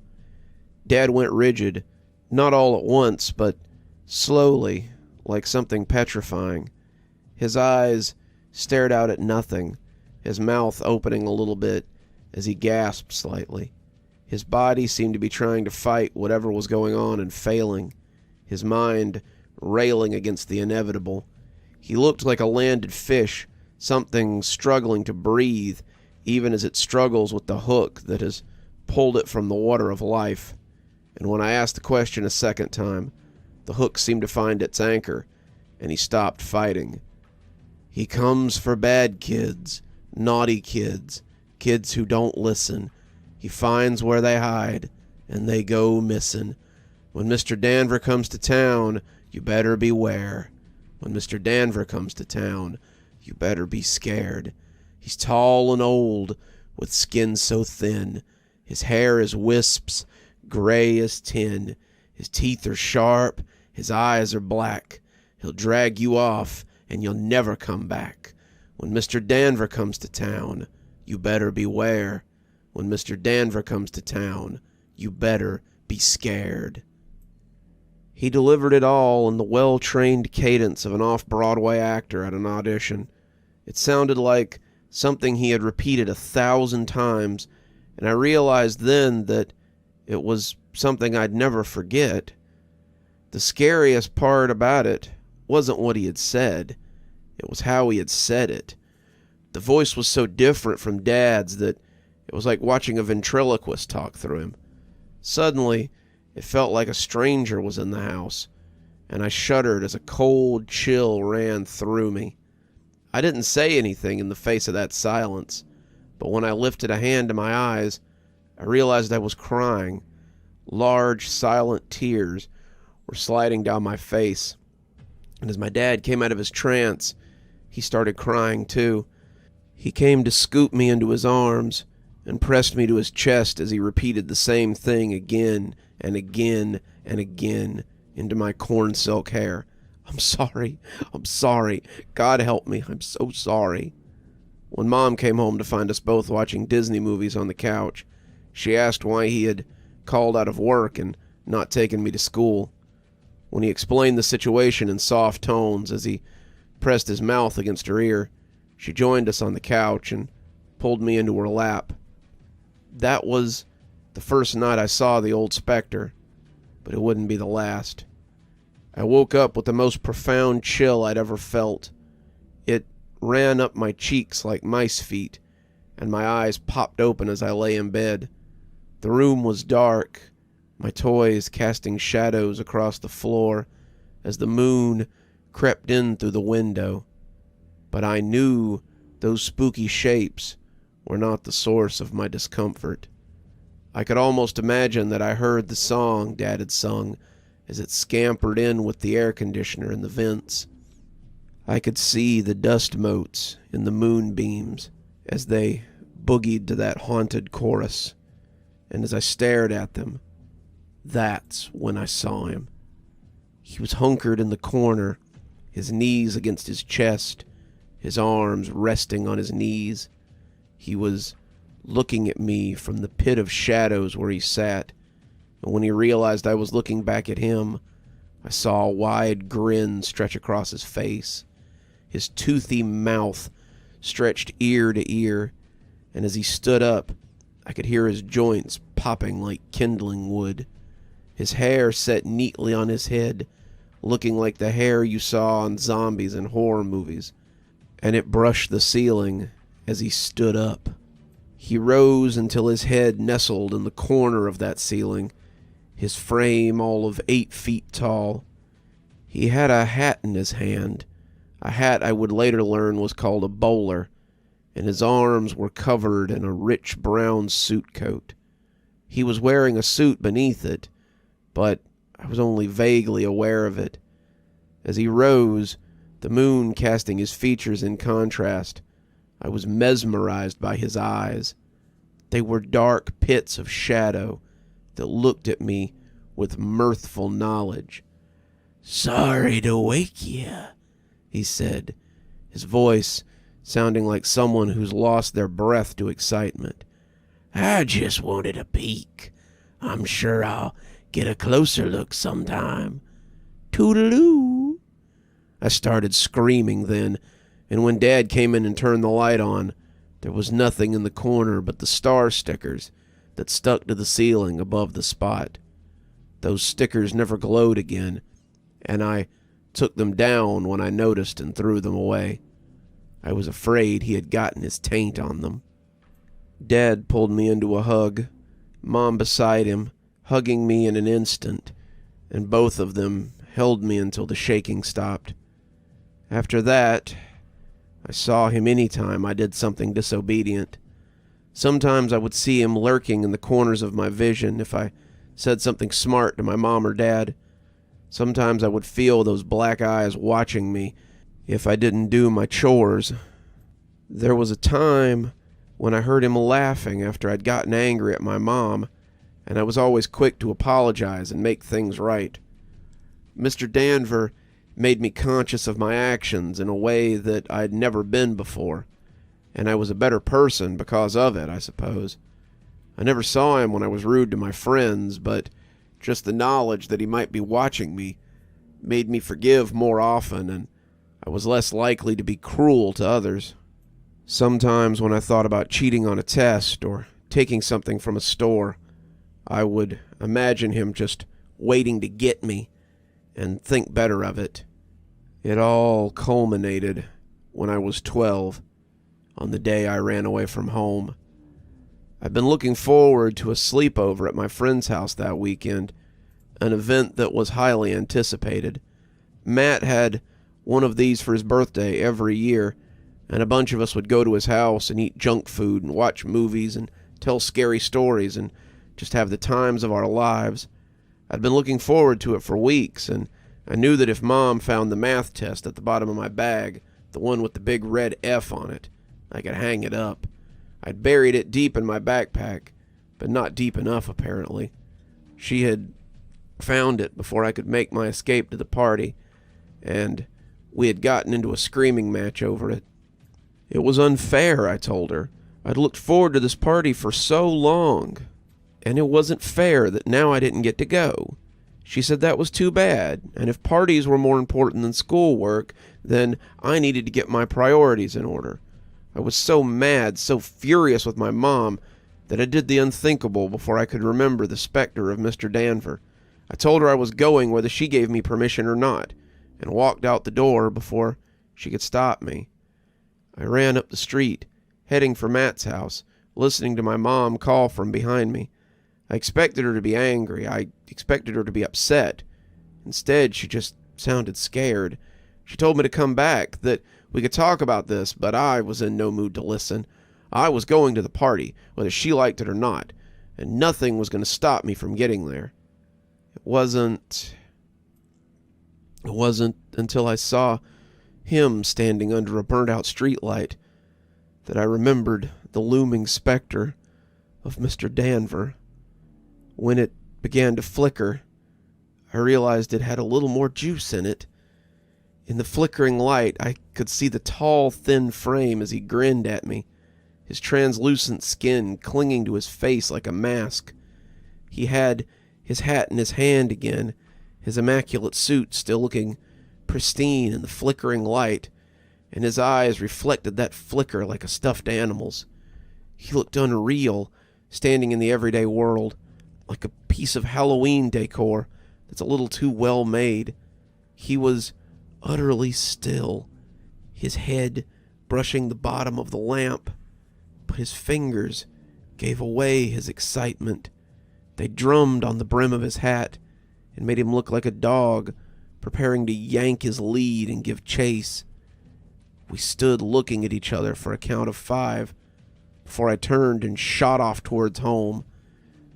Dad went rigid, not all at once, but slowly, like something petrifying. His eyes stared out at nothing, his mouth opening a little bit as he gasped slightly. His body seemed to be trying to fight whatever was going on and failing, his mind railing against the inevitable. He looked like a landed fish, something struggling to breathe, even as it struggles with the hook that has pulled it from the water of life. And when I asked the question a second time, the hook seemed to find its anchor, and he stopped fighting. "He comes for bad kids, naughty kids, kids who don't listen. He finds where they hide, and they go missing. When Mr. Danver comes to town, you better beware. When Mr. Danver comes to town, you better be scared. He's tall and old, with skin so thin. His hair is wisps, gray as tin. His teeth are sharp, his eyes are black. He'll drag you off, and you'll never come back. When Mr. Danver comes to town, you better beware. When Mr. Danver comes to town, you better be scared." He delivered it all in the well-trained cadence of an off-Broadway actor at an audition. It sounded like something he had repeated 1,000 times, and I realized then that it was something I'd never forget. The scariest part about it wasn't what he had said. It was how he had said it. The voice was so different from Dad's that it was like watching a ventriloquist talk through him. Suddenly, it felt like a stranger was in the house, and I shuddered as a cold chill ran through me. I didn't say anything in the face of that silence, but when I lifted a hand to my eyes, I realized I was crying. Large, silent tears were sliding down my face, and as my dad came out of his trance, he started crying too. He came to scoop me into his arms and pressed me to his chest as he repeated the same thing again and again and again into my corn silk hair. I'm sorry. God help me. I'm so sorry." When Mom came home to find us both watching Disney movies on the couch, she asked why he had called out of work and not taken me to school. When he explained the situation in soft tones as he pressed his mouth against her ear, she joined us on the couch and pulled me into her lap. That was the first night I saw the old specter, but it wouldn't be the last. I woke up with the most profound chill I'd ever felt. It ran up my cheeks like mice feet, and my eyes popped open as I lay in bed. The room was dark, my toys casting shadows across the floor as the moon crept in through the window. But I knew those spooky shapes were not the source of my discomfort. I could almost imagine that I heard the song Dad had sung as it scampered in with the air conditioner in the vents. I could see the dust motes in the moonbeams as they boogied to that haunted chorus, and as I stared at them, that's when I saw him. He was hunkered in the corner, his knees against his chest, his arms resting on his knees. He was looking at me from the pit of shadows where he sat, and when he realized I was looking back at him, I saw a wide grin stretch across his face. His toothy mouth stretched ear to ear, and as he stood up, I could hear his joints popping like kindling wood. His hair set neatly on his head, looking like the hair you saw on zombies in horror movies, and it brushed the ceiling as he stood up. He rose until his head nestled in the corner of that ceiling, his frame all of 8 feet tall. He had a hat in his hand, a hat I would later learn was called a bowler, and his arms were covered in a rich brown suit coat. He was wearing a suit beneath it, but I was only vaguely aware of it. As he rose, the moon casting his features in contrast, I was mesmerized by his eyes. They were dark pits of shadow that looked at me with mirthful knowledge. "Sorry to wake you," he said, his voice sounding like someone who's lost their breath to excitement. "I just wanted a peek. I'm sure I'll get a closer look sometime. Toodaloo." I started screaming then, and when Dad came in and turned the light on, there was nothing in the corner but the star stickers that stuck to the ceiling above the spot. Those stickers never glowed again, and I took them down when I noticed and threw them away. I was afraid he had gotten his taint on them. Dad pulled me into a hug, Mom beside him, hugging me in an instant, and both of them held me until the shaking stopped. After that, I saw him any time I did something disobedient. Sometimes I would see him lurking in the corners of my vision if I said something smart to my mom or dad. Sometimes I would feel those black eyes watching me if I didn't do my chores. There was a time when I heard him laughing after I'd gotten angry at my mom, and I was always quick to apologize and make things right. Mr. Danver made me conscious of my actions in a way that I'd never been before, and I was a better person because of it, I suppose. I never saw him when I was rude to my friends, but just the knowledge that he might be watching me made me forgive more often, and I was less likely to be cruel to others. Sometimes when I thought about cheating on a test or taking something from a store, I would imagine him just waiting to get me and think better of it. It all culminated when I was 12, on the day I ran away from home. I'd been looking forward to a sleepover at my friend's house that weekend, an event that was highly anticipated. Matt had one of these for his birthday every year, and a bunch of us would go to his house and eat junk food and watch movies and tell scary stories and just have the times of our lives. I'd been looking forward to it for weeks, and I knew that if Mom found the math test at the bottom of my bag, the one with the big red F on it, I could hang it up. I'd buried it deep in my backpack, but not deep enough apparently. She had found it before I could make my escape to the party, and we had gotten into a screaming match over it. It was unfair, I told her. I'd looked forward to this party for so long, and it wasn't fair that now I didn't get to go. She said that was too bad, and if parties were more important than schoolwork, then I needed to get my priorities in order. I was so mad, so furious with my mom, that I did the unthinkable before I could remember the specter of Mr. Danver. I told her I was going whether she gave me permission or not, and walked out the door before she could stop me. I ran up the street, heading for Matt's house, listening to my mom call from behind me. I expected her to be angry. I expected her to be upset. Instead, she just sounded scared. She told me to come back, that we could talk about this, but I was in no mood to listen. I was going to the party, whether she liked it or not, and nothing was going to stop me from getting there. It wasn't until I saw him standing under a burnt-out streetlight that I remembered the looming specter of Mr. Danver. When it began to flicker, I realized it had a little more juice in it. In the flickering light, I could see the tall, thin frame as he grinned at me, his translucent skin clinging to his face like a mask. He had his hat in his hand again, his immaculate suit still looking pristine in the flickering light, and his eyes reflected that flicker like a stuffed animal's. He looked unreal, standing in the everyday world, like a piece of Halloween decor that's a little too well made. He was utterly still, his head brushing the bottom of the lamp, but his fingers gave away his excitement. They drummed on the brim of his hat and made him look like a dog preparing to yank his lead and give chase. We stood looking at each other for a count of 5 before I turned and shot off towards home.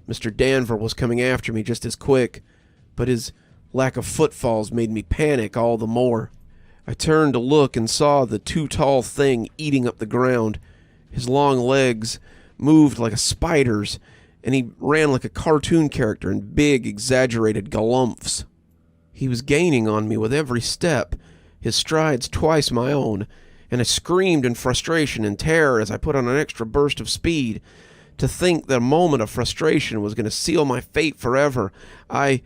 Mr. Danver was coming after me just as quick, but his lack of footfalls made me panic all the more. I turned to look and saw the too-tall thing eating up the ground. His long legs moved like a spider's, and he ran like a cartoon character in big, exaggerated galumphs. He was gaining on me with every step, his strides twice my own, and I screamed in frustration and terror as I put on an extra burst of speed. To think that a moment of frustration was going to seal my fate forever. I'd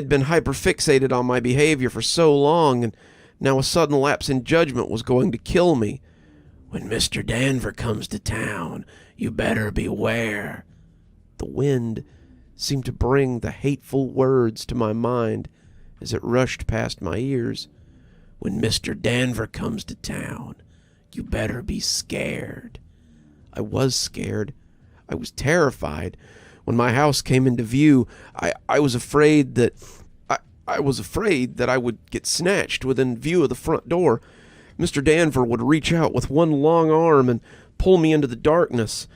been hyperfixated on my behavior for so long, and now a sudden lapse in judgment was going to kill me. "When Mr. Danver comes to town, you better beware." The wind seemed to bring the hateful words to my mind as it rushed past my ears. "When Mr. Danver comes to town, you better be scared." I was scared. I was terrified. When my house came into view, I was afraid that I would get snatched within view of the front door. Mr. Danver would reach out with one long arm and pull me into the darkness,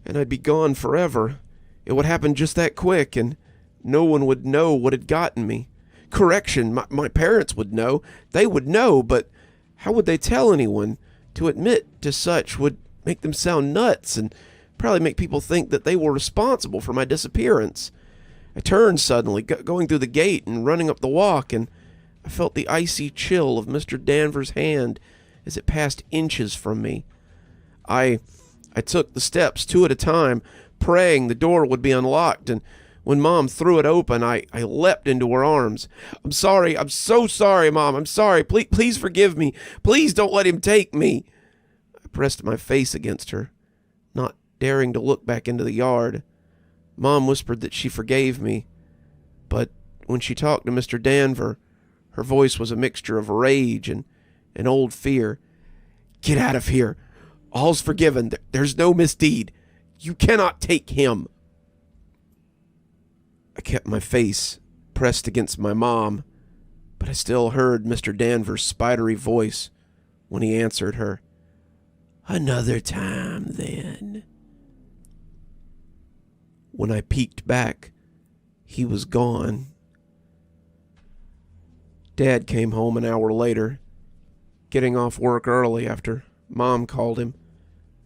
and I'd be gone forever. It would happen just that quick, and no one would know what had gotten me. Correction, my parents would know. They would know, but how would they tell anyone? To admit to such would make them sound nuts and probably make people think that they were responsible for my disappearance. I turned suddenly, going through the gate and running up the walk, and I felt the icy chill of Mr. Danver's hand as it passed inches from me. I took the steps 2 at a time, praying the door would be unlocked, and when Mom threw it open, I leapt into her arms. "I'm sorry. I'm so sorry, Mom. I'm sorry. Please forgive me. Please don't let him take me." I pressed my face against her, not daring to look back into the yard. Mom whispered that she forgave me, but when she talked to Mr. Danver, her voice was a mixture of rage and an old fear. "Get out of here. All's forgiven. There's no misdeed. You cannot take him." I kept my face pressed against my mom, but I still heard Mr. Danver's spidery voice when he answered her. "Another time, then." When I peeked back, he was gone. Dad came home an hour later, getting off work early after Mom called him,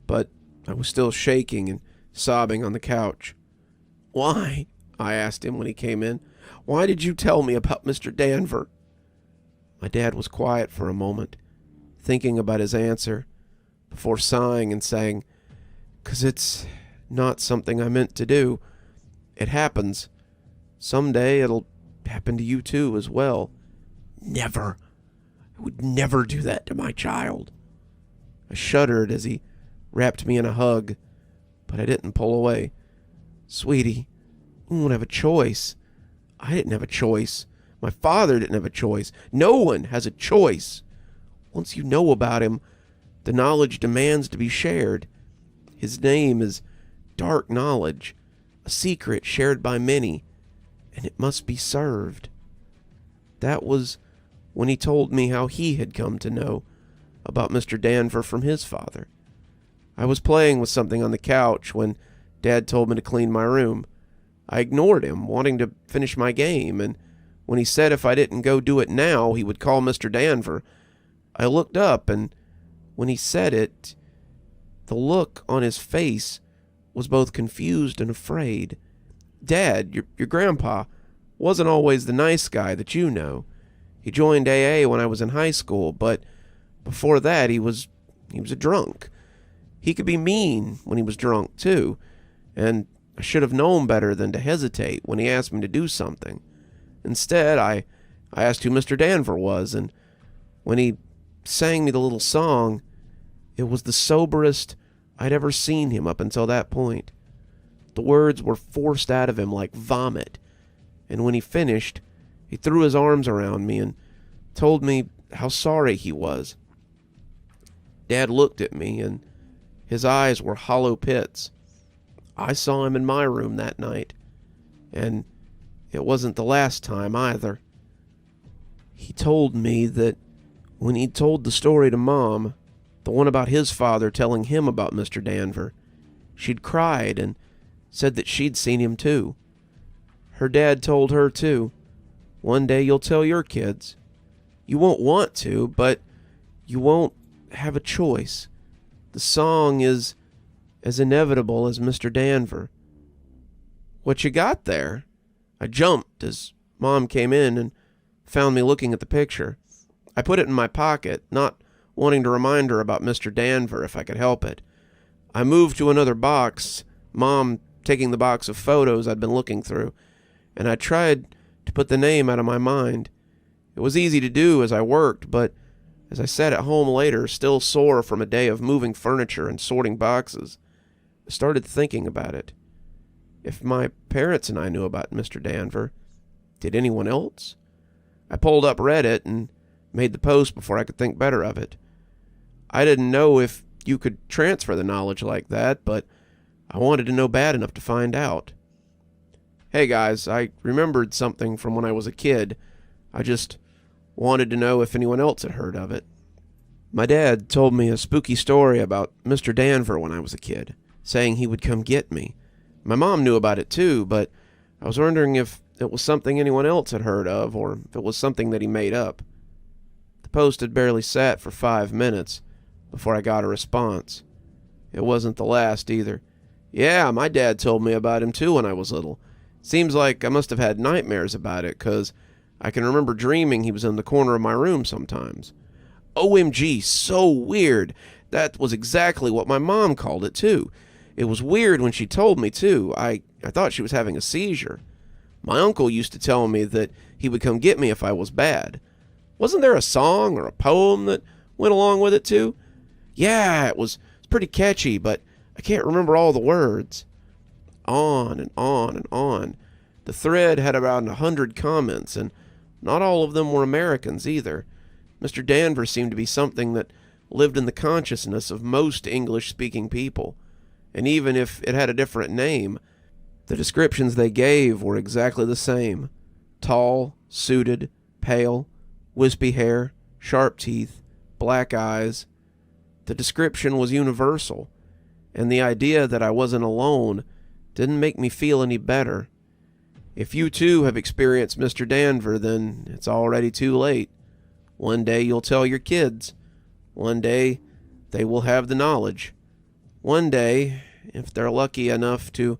but I was still shaking and sobbing on the couch. "Why?" I asked him when he came in. "Why did you tell me about Mr. Danver?" My dad was quiet for a moment, thinking about his answer, before sighing and saying, "'Cause it's not something I meant to do. It happens. Someday it'll happen to you too as well. Never. I would never do that to my child. I shuddered as he wrapped me in a hug, but I didn't pull away. Sweetie, you won't have a choice. I didn't have a choice. My father didn't have a choice. No one has a choice. Once you know about him, the knowledge demands to be shared. His name is dark knowledge, a secret shared by many, and it must be served. That was when he told me how he had come to know about Mr. Danver from his father. I was playing with something on the couch when Dad told me to clean my room. I ignored him, wanting to finish my game, and when he said if I didn't go do it now, he would call Mr. Danver, I looked up, and when he said it, the look on his face was both confused and afraid. Dad, your grandpa, wasn't always the nice guy that you know. He joined AA when I was in high school, but before that he was a drunk. He could be mean when he was drunk, too, and I should have known better than to hesitate when he asked me to do something. Instead, I asked who Mr. Danver was, and when he sang me the little song, it was the soberest I'd ever seen him up until that point. The words were forced out of him like vomit, and when he finished, he threw his arms around me and told me how sorry he was. Dad looked at me, and his eyes were hollow pits. I saw him in my room that night, and it wasn't the last time either. He told me that when he'd told the story to Mom, the one about his father telling him about Mr. Danver, she'd cried and said that she'd seen him too. Her dad told her too, one day you'll tell your kids. You won't want to, but you won't have a choice. The song is as inevitable as Mr. Danver. What you got there? I jumped as Mom came in and found me looking at the picture. I put it in my pocket, not wanting to remind her about Mr. Danver if I could help it. I moved to another box, Mom taking the box of photos I'd been looking through, and I tried to put the name out of my mind. It was easy to do as I worked, but as I sat at home later, still sore from a day of moving furniture and sorting boxes, I started thinking about it. If my parents and I knew about Mr. Danver, did anyone else? I pulled up Reddit and made the post before I could think better of it. I didn't know if you could transfer the knowledge like that, but I wanted to know bad enough to find out. Hey guys, I remembered something from when I was a kid. I just wanted to know if anyone else had heard of it. My dad told me a spooky story about Mr. Danver when I was a kid, saying he would come get me. My mom knew about it too, but I was wondering if it was something anyone else had heard of, or if it was something that he made up. The post had barely sat for 5 minutes before I got a response. It wasn't the last either. Yeah, my dad told me about him too when I was little. Seems like I must have had nightmares about it, 'cause I can remember dreaming he was in the corner of my room sometimes. OMG, so weird. That was exactly what my mom called it too. It was weird when she told me too. I thought she was having a seizure. My uncle used to tell me that he would come get me if I was bad. Wasn't there a song or a poem that went along with it too? Yeah, it was pretty catchy, but I can't remember all the words. On and on and on. The thread had around 100 comments, and not all of them were Americans either. Mr. Danver seemed to be something that lived in the consciousness of most English-speaking people, and even if it had a different name, the descriptions they gave were exactly the same. Tall, suited, pale, wispy hair, sharp teeth, black eyes. The description was universal, and the idea that I wasn't alone didn't make me feel any better. If you too have experienced Mr. Danver, then it's already too late. One day you'll tell your kids. One day they will have the knowledge. One day, if they're lucky enough to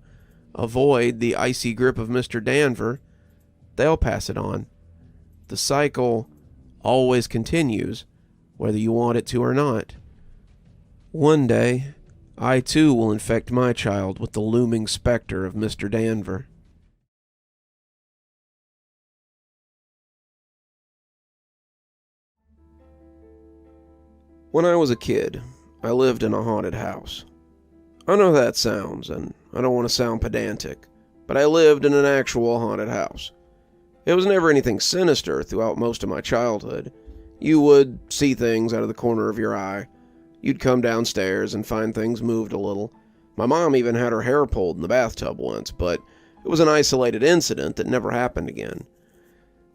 avoid the icy grip of Mr. Danver, they'll pass it on. The cycle always continues, whether you want it to or not. One day, I too will infect my child with the looming specter of Mr. Danver. When I was a kid, I lived in a haunted house. I know how that sounds, and I don't want to sound pedantic, but I lived in an actual haunted house. It was never anything sinister throughout most of my childhood. You would see things out of the corner of your eye. You'd come downstairs and find things moved a little. My mom even had her hair pulled in the bathtub once, but it was an isolated incident that never happened again.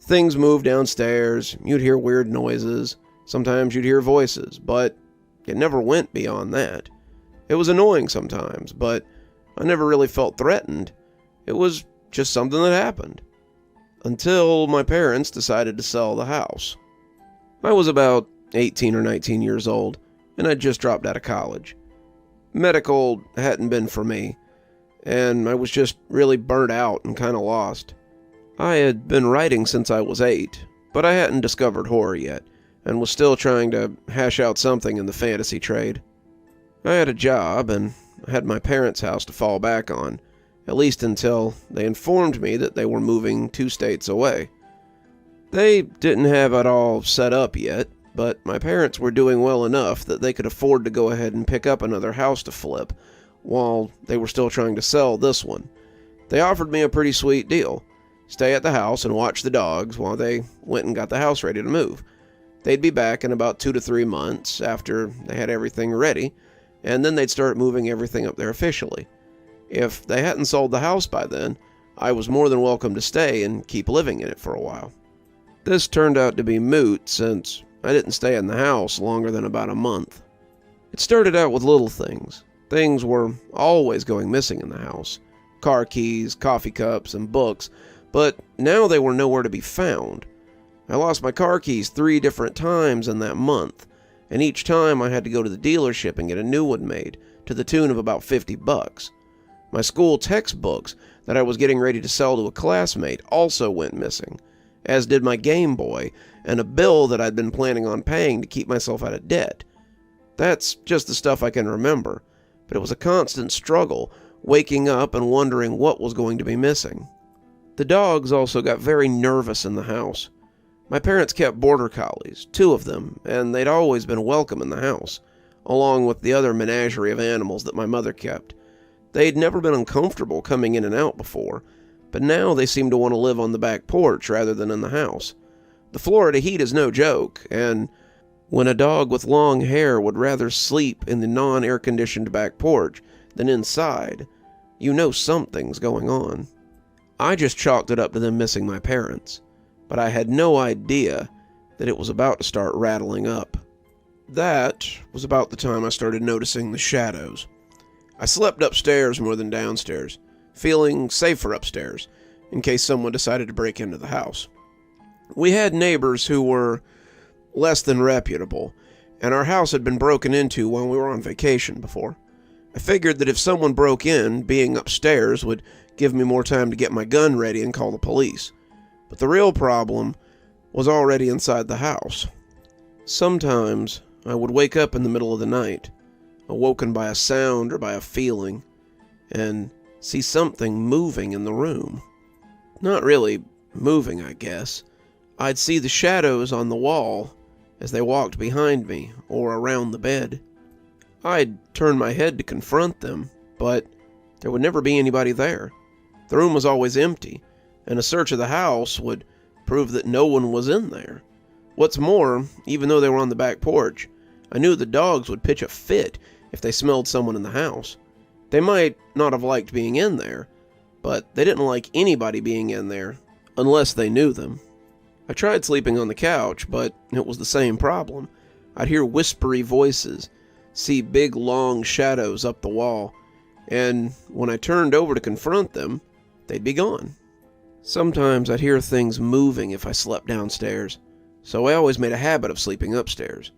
Things moved downstairs, you'd hear weird noises, sometimes you'd hear voices, but it never went beyond that. It was annoying sometimes, but I never really felt threatened. It was just something that happened. Until my parents decided to sell the house. I was about 18 or 19 years old, and I'd just dropped out of college. Medical hadn't been for me, and I was just really burnt out and kind of lost. I had been writing since I was 8, but I hadn't discovered horror yet, and was still trying to hash out something in the fantasy trade. I had a job, and I had my parents' house to fall back on, at least until they informed me that they were moving 2 states away. They didn't have it all set up yet, but my parents were doing well enough that they could afford to go ahead and pick up another house to flip, while they were still trying to sell this one. They offered me a pretty sweet deal. Stay at the house and watch the dogs while they went and got the house ready to move. They'd be back in about 2 to 3 months after they had everything ready, and then they'd start moving everything up there officially. If they hadn't sold the house by then, I was more than welcome to stay and keep living in it for a while. This turned out to be moot since I didn't stay in the house longer than about a month. It started out with little things. Things were always going missing in the house. Car keys, coffee cups, and books, but now they were nowhere to be found. I lost my car keys 3 different times in that month, and each time I had to go to the dealership and get a new one made, to the tune of about $50. My school textbooks that I was getting ready to sell to a classmate also went missing, as did my Game Boy and a bill that I'd been planning on paying to keep myself out of debt. That's just the stuff I can remember, but it was a constant struggle, waking up and wondering what was going to be missing. The dogs also got very nervous in the house. My parents kept border collies, 2 of them, and they'd always been welcome in the house, along with the other menagerie of animals that my mother kept. They'd never been uncomfortable coming in and out before, but now they seemed to want to live on the back porch rather than in the house. The Florida heat is no joke, and when a dog with long hair would rather sleep in the non-air-conditioned back porch than inside, you know something's going on. I just chalked it up to them missing my parents, but I had no idea that it was about to start rattling up. That was about the time I started noticing the shadows. I slept upstairs more than downstairs, feeling safer upstairs, in case someone decided to break into the house. We had neighbors who were less than reputable, and our house had been broken into while we were on vacation before. I figured that if someone broke in, being upstairs would give me more time to get my gun ready and call the police. But the real problem was already inside the house. Sometimes I would wake up in the middle of the night, awoken by a sound or by a feeling, and see something moving in the room. Not really moving, I guess. I'd see the shadows on the wall as they walked behind me or around the bed. I'd turn my head to confront them, but there would never be anybody there. The room was always empty, and a search of the house would prove that no one was in there. What's more, even though they were on the back porch, I knew the dogs would pitch a fit if they smelled someone in the house. They might not have liked being in there, but they didn't like anybody being in there unless they knew them. I tried sleeping on the couch, but it was the same problem. I'd hear whispery voices, see big long shadows up the wall, and when I turned over to confront them, they'd be gone. Sometimes I'd hear things moving if I slept downstairs, so I always made a habit of sleeping upstairs.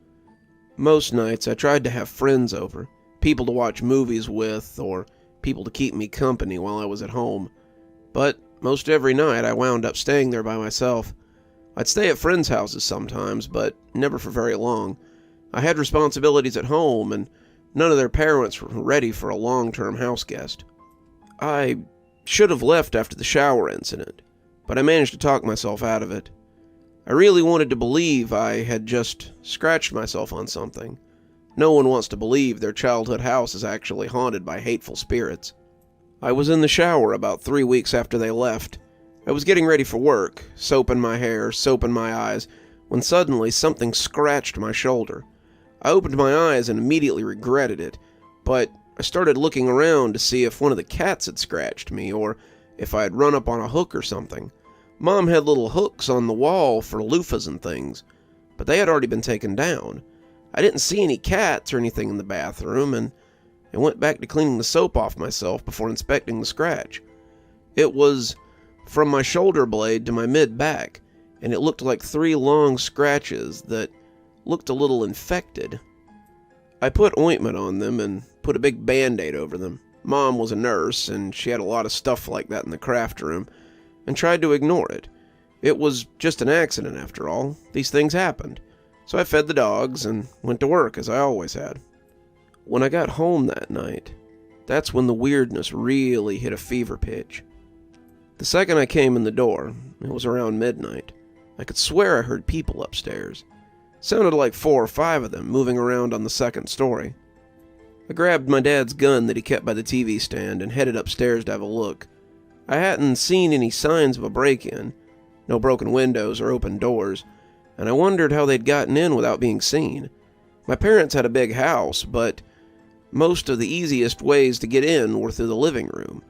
Most nights I tried to have friends over, people to watch movies with, or people to keep me company while I was at home. But most every night I wound up staying there by myself. I'd stay at friends' houses sometimes, but never for very long. I had responsibilities at home, and none of their parents were ready for a long-term house guest. I should have left after the shower incident, but I managed to talk myself out of it. I really wanted to believe I had just scratched myself on something, No one wants to believe their childhood house is actually haunted by hateful spirits. I was in the shower about 3 weeks after they left. I was getting ready for work, soap in my hair, soap in my eyes, when suddenly something scratched my shoulder. I opened my eyes and immediately regretted it, but I started looking around to see if one of the cats had scratched me, or if I had run up on a hook or something. Mom had little hooks on the wall for loofahs and things, but they had already been taken down. I didn't see any cats or anything in the bathroom, and I went back to cleaning the soap off myself before inspecting the scratch. It was from my shoulder blade to my mid-back, and it looked like 3 long scratches that looked a little infected. I put ointment on them and put a big Band-Aid over them. Mom was a nurse, and she had a lot of stuff like that in the craft room, and tried to ignore it. It was just an accident after all. These things happened. So I fed the dogs and went to work as I always had. When I got home that night, that's when the weirdness really hit a fever pitch. The second I came in the door, it was around midnight, I could swear I heard people upstairs. It sounded like 4 or 5 of them moving around on the 2nd story. I grabbed my dad's gun that he kept by the TV stand and headed upstairs to have a look. I hadn't seen any signs of a break-in, no broken windows or open doors, and I wondered how they'd gotten in without being seen. My parents had a big house, but most of the easiest ways to get in were through the living room.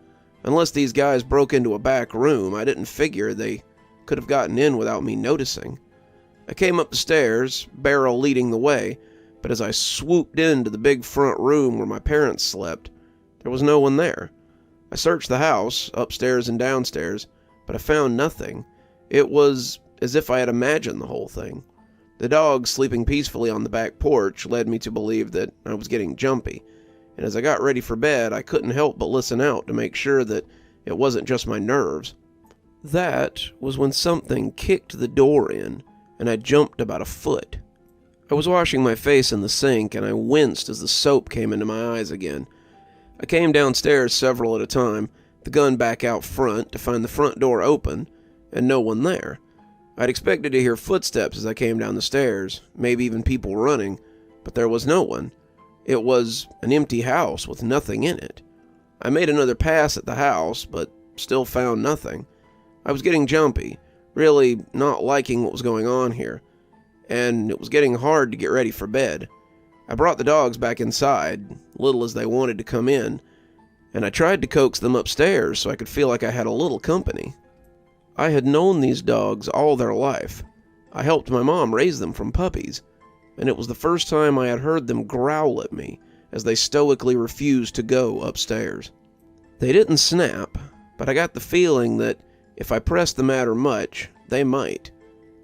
Unless these guys broke into a back room, I didn't figure they could have gotten in without me noticing. I came up the stairs, Beryl leading the way, but as I swooped into the big front room where my parents slept, there was no one there. I searched the house, upstairs and downstairs, but I found nothing. It was as if I had imagined the whole thing. The dogs sleeping peacefully on the back porch led me to believe that I was getting jumpy, and as I got ready for bed, I couldn't help but listen out to make sure that it wasn't just my nerves. That was when something kicked the door in, and I jumped about a foot. I was washing my face in the sink, and I winced as the soap came into my eyes again. I came downstairs several at a time, the gun back out front to find the front door open, and no one there. I'd expected to hear footsteps as I came down the stairs, maybe even people running, but there was no one. It was an empty house with nothing in it. I made another pass at the house, but still found nothing. I was getting jumpy, really not liking what was going on here, and it was getting hard to get ready for bed. I brought the dogs back inside, little as they wanted to come in, and I tried to coax them upstairs so I could feel like I had a little company. I had known these dogs all their life. I helped my mom raise them from puppies, and it was the first time I had heard them growl at me as they stoically refused to go upstairs. They didn't snap, but I got the feeling that if I pressed the matter much, they might.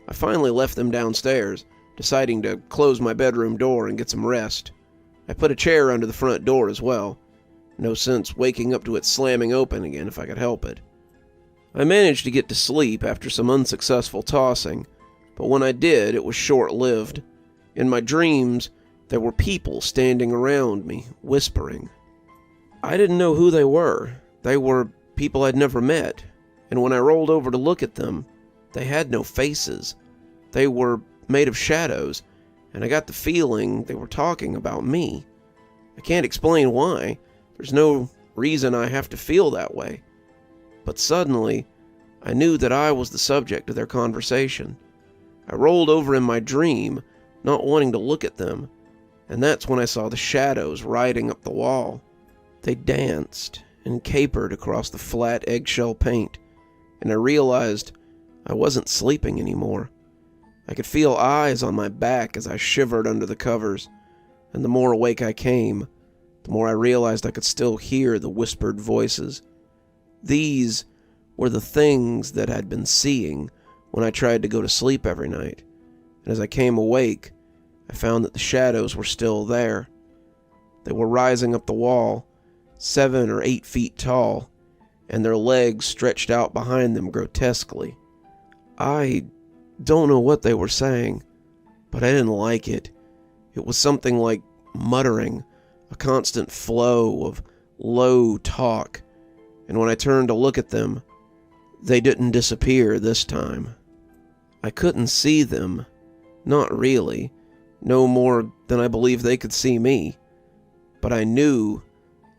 I finally left them downstairs, deciding to close my bedroom door and get some rest. I put a chair under the front door as well. No sense waking up to it slamming open again if I could help it. I managed to get to sleep after some unsuccessful tossing, but when I did, it was short-lived. In my dreams, there were people standing around me, whispering. I didn't know who they were. They were people I'd never met, and when I rolled over to look at them, they had no faces. They were made of shadows, and I got the feeling they were talking about me. I can't explain why. There's no reason I have to feel that way. But suddenly, I knew that I was the subject of their conversation. I rolled over in my dream, not wanting to look at them, and that's when I saw the shadows riding up the wall. They danced and capered across the flat eggshell paint, and I realized I wasn't sleeping anymore. I could feel eyes on my back as I shivered under the covers, and the more awake I came, the more I realized I could still hear the whispered voices. These were the things that I'd been seeing when I tried to go to sleep every night, and as I came awake, I found that the shadows were still there. They were rising up the wall, 7 or 8 feet tall, and their legs stretched out behind them grotesquely. I don't know what they were saying, but I didn't like it. It was something like muttering, a constant flow of low talk, and when I turned to look at them, they didn't disappear this time. I couldn't see them, not really, no more than I believe they could see me. But I knew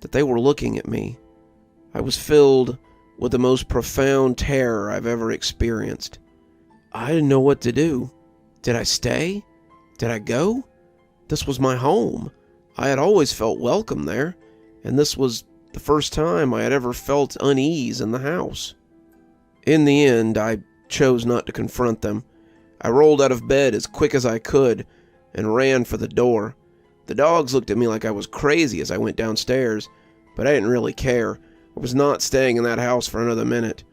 that they were looking at me. I was filled with the most profound terror I've ever experienced. I didn't know what to do. Did I stay? Did I go? This was my home. I had always felt welcome there, and this was the first time I had ever felt unease in the house. In the end, I chose not to confront them. I rolled out of bed as quick as I could and ran for the door. The dogs looked at me like I was crazy as I went downstairs, but I didn't really care. I was not staying in that house for another minute.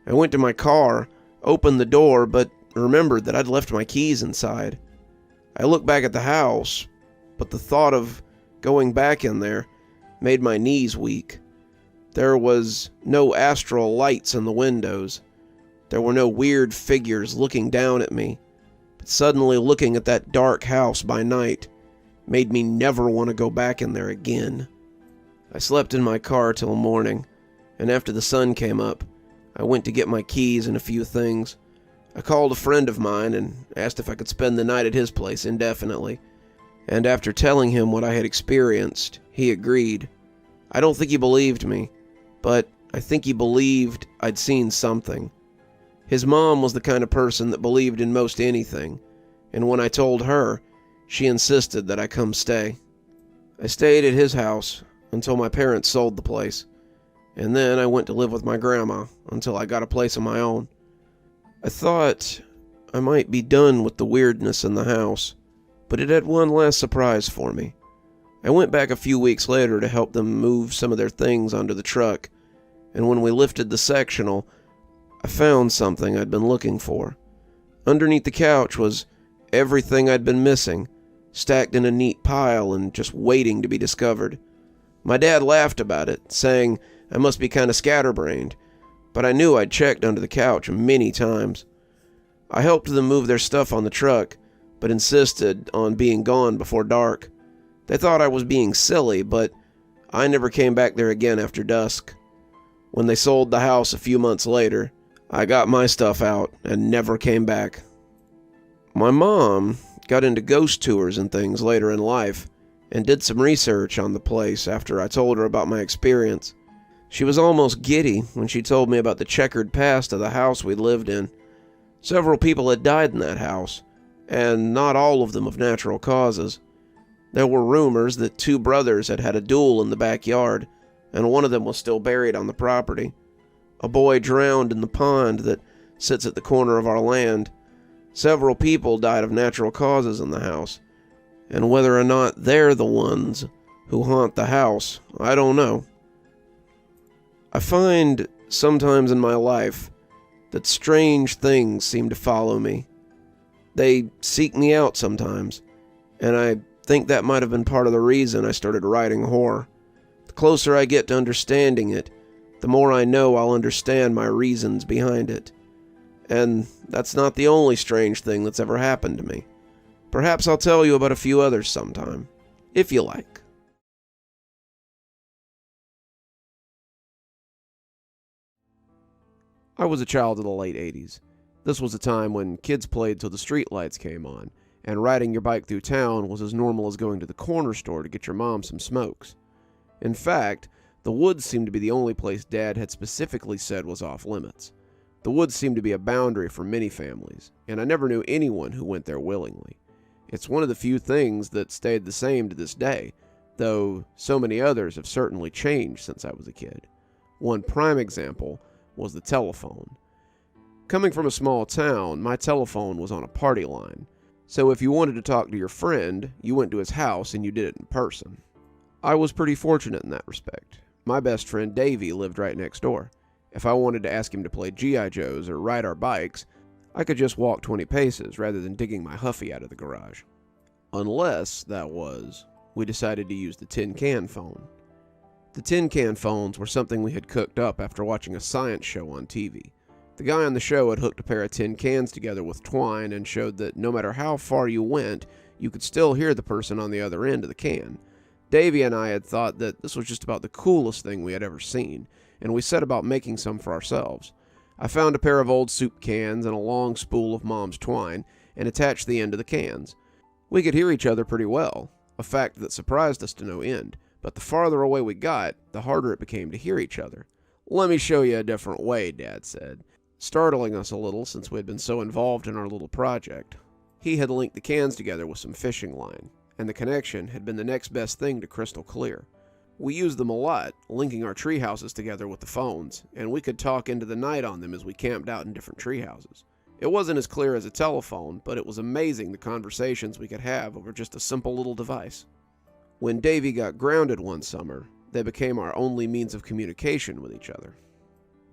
I went to my car, opened the door, but remembered that I'd left my keys inside. I looked back at the house, but the thought of going back in there made my knees weak. There was no astral lights in the windows. There were no weird figures looking down at me. But suddenly looking at that dark house by night made me never want to go back in there again. I slept in my car till morning, and after the sun came up, I went to get my keys and a few things. I called a friend of mine and asked if I could spend the night at his place indefinitely, and after telling him what I had experienced, he agreed. I don't think he believed me, but I think he believed I'd seen something. His mom was the kind of person that believed in most anything, and when I told her, she insisted that I come stay. I stayed at his house until my parents sold the place, and then I went to live with my grandma until I got a place of my own. I thought I might be done with the weirdness in the house, but it had one last surprise for me. I went back a few weeks later to help them move some of their things onto the truck, and when we lifted the sectional, I found something I'd been looking for. Underneath the couch was everything I'd been missing, stacked in a neat pile and just waiting to be discovered. My dad laughed about it, saying I must be kind of scatterbrained, but I knew I'd checked under the couch many times. I helped them move their stuff on the truck, but insisted on being gone before dark. They thought I was being silly, but I never came back there again after dusk. When they sold the house a few months later, I got my stuff out and never came back. My mom got into ghost tours and things later in life, and did some research on the place after I told her about my experience. She was almost giddy when she told me about the checkered past of the house we lived in. Several people had died in that house, and not all of them of natural causes. There were rumors that 2 brothers had had a duel in the backyard, and one of them was still buried on the property. A boy drowned in the pond that sits at the corner of our land. Several people died of natural causes in the house, and whether or not they're the ones who haunt the house, I don't know. I find sometimes in my life that strange things seem to follow me. They seek me out sometimes, and I think that might have been part of the reason I started writing horror. The closer I get to understanding it, the more I know I'll understand my reasons behind it. And that's not the only strange thing that's ever happened to me. Perhaps I'll tell you about a few others sometime, if you like. I was a child of the late 80s. This was a time when kids played till the streetlights came on, and riding your bike through town was as normal as going to the corner store to get your mom some smokes. In fact, the woods seemed to be the only place Dad had specifically said was off limits. The woods seemed to be a boundary for many families, and I never knew anyone who went there willingly. It's one of the few things that stayed the same to this day, though so many others have certainly changed since I was a kid. One prime example was the telephone. Coming from a small town, my telephone was on a party line, so if you wanted to talk to your friend, you went to his house and you did it in person. I was pretty fortunate in that respect. My best friend Davey lived right next door. If I wanted to ask him to play G.I. Joes or ride our bikes, I could just walk 20 paces rather than digging my Huffy out of the garage. Unless, that was, we decided to use the tin can phone. The tin can phones were something we had cooked up after watching a science show on TV. The guy on the show had hooked a pair of tin cans together with twine and showed that no matter how far you went, you could still hear the person on the other end of the can. Davey and I had thought that this was just about the coolest thing we had ever seen, and we set about making some for ourselves. I found a pair of old soup cans and a long spool of Mom's twine, and attached the end to the cans. We could hear each other pretty well, a fact that surprised us to no end, but the farther away we got, the harder it became to hear each other. "Let me show you a different way," Dad said, startling us a little since we had been so involved in our little project. He had linked the cans together with some fishing line, and the connection had been the next best thing to crystal clear. We used them a lot, linking our tree houses together with the phones, and we could talk into the night on them as we camped out in different tree houses. It wasn't as clear as a telephone, but it was amazing the conversations we could have over just a simple little device. When Davy got grounded one summer, they became our only means of communication with each other.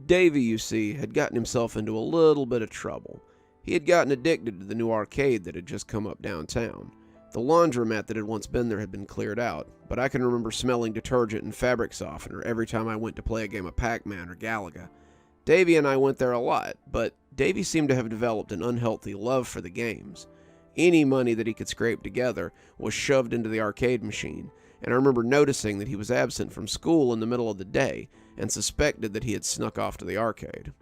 Davy, you see, had gotten himself into a little bit of trouble. He had gotten addicted to the new arcade that had just come up downtown. The laundromat that had once been there had been cleared out, but I can remember smelling detergent and fabric softener every time I went to play a game of Pac-Man or Galaga. Davy and I went there a lot, but Davy seemed to have developed an unhealthy love for the games. Any money that he could scrape together was shoved into the arcade machine, and I remember noticing that he was absent from school in the middle of the day and suspected that he had snuck off to the arcade.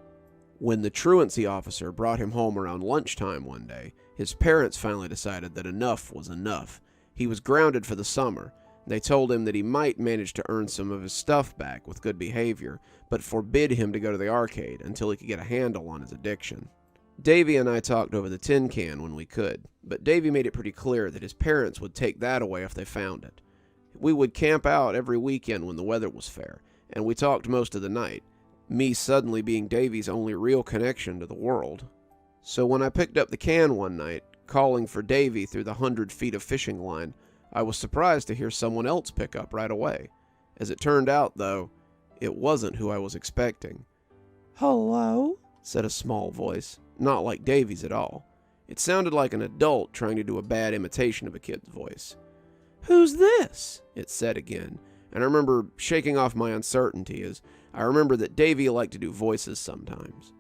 When the truancy officer brought him home around lunchtime one day, his parents finally decided that enough was enough. He was grounded for the summer. They told him that he might manage to earn some of his stuff back with good behavior, but forbid him to go to the arcade until he could get a handle on his addiction. Davy and I talked over the tin can when we could, but Davy made it pretty clear that his parents would take that away if they found it. We would camp out every weekend when the weather was fair, and we talked most of the night, me suddenly being Davy's only real connection to the world. So when I picked up the can one night, calling for Davy through the 100 feet of fishing line, I was surprised to hear someone else pick up right away. As it turned out, though, it wasn't who I was expecting. "Hello?" said a small voice, not like Davy's at all. It sounded like an adult trying to do a bad imitation of a kid's voice. "Who's this?" it said again, and I remember shaking off my uncertainty as I remember that Davy liked to do voices sometimes.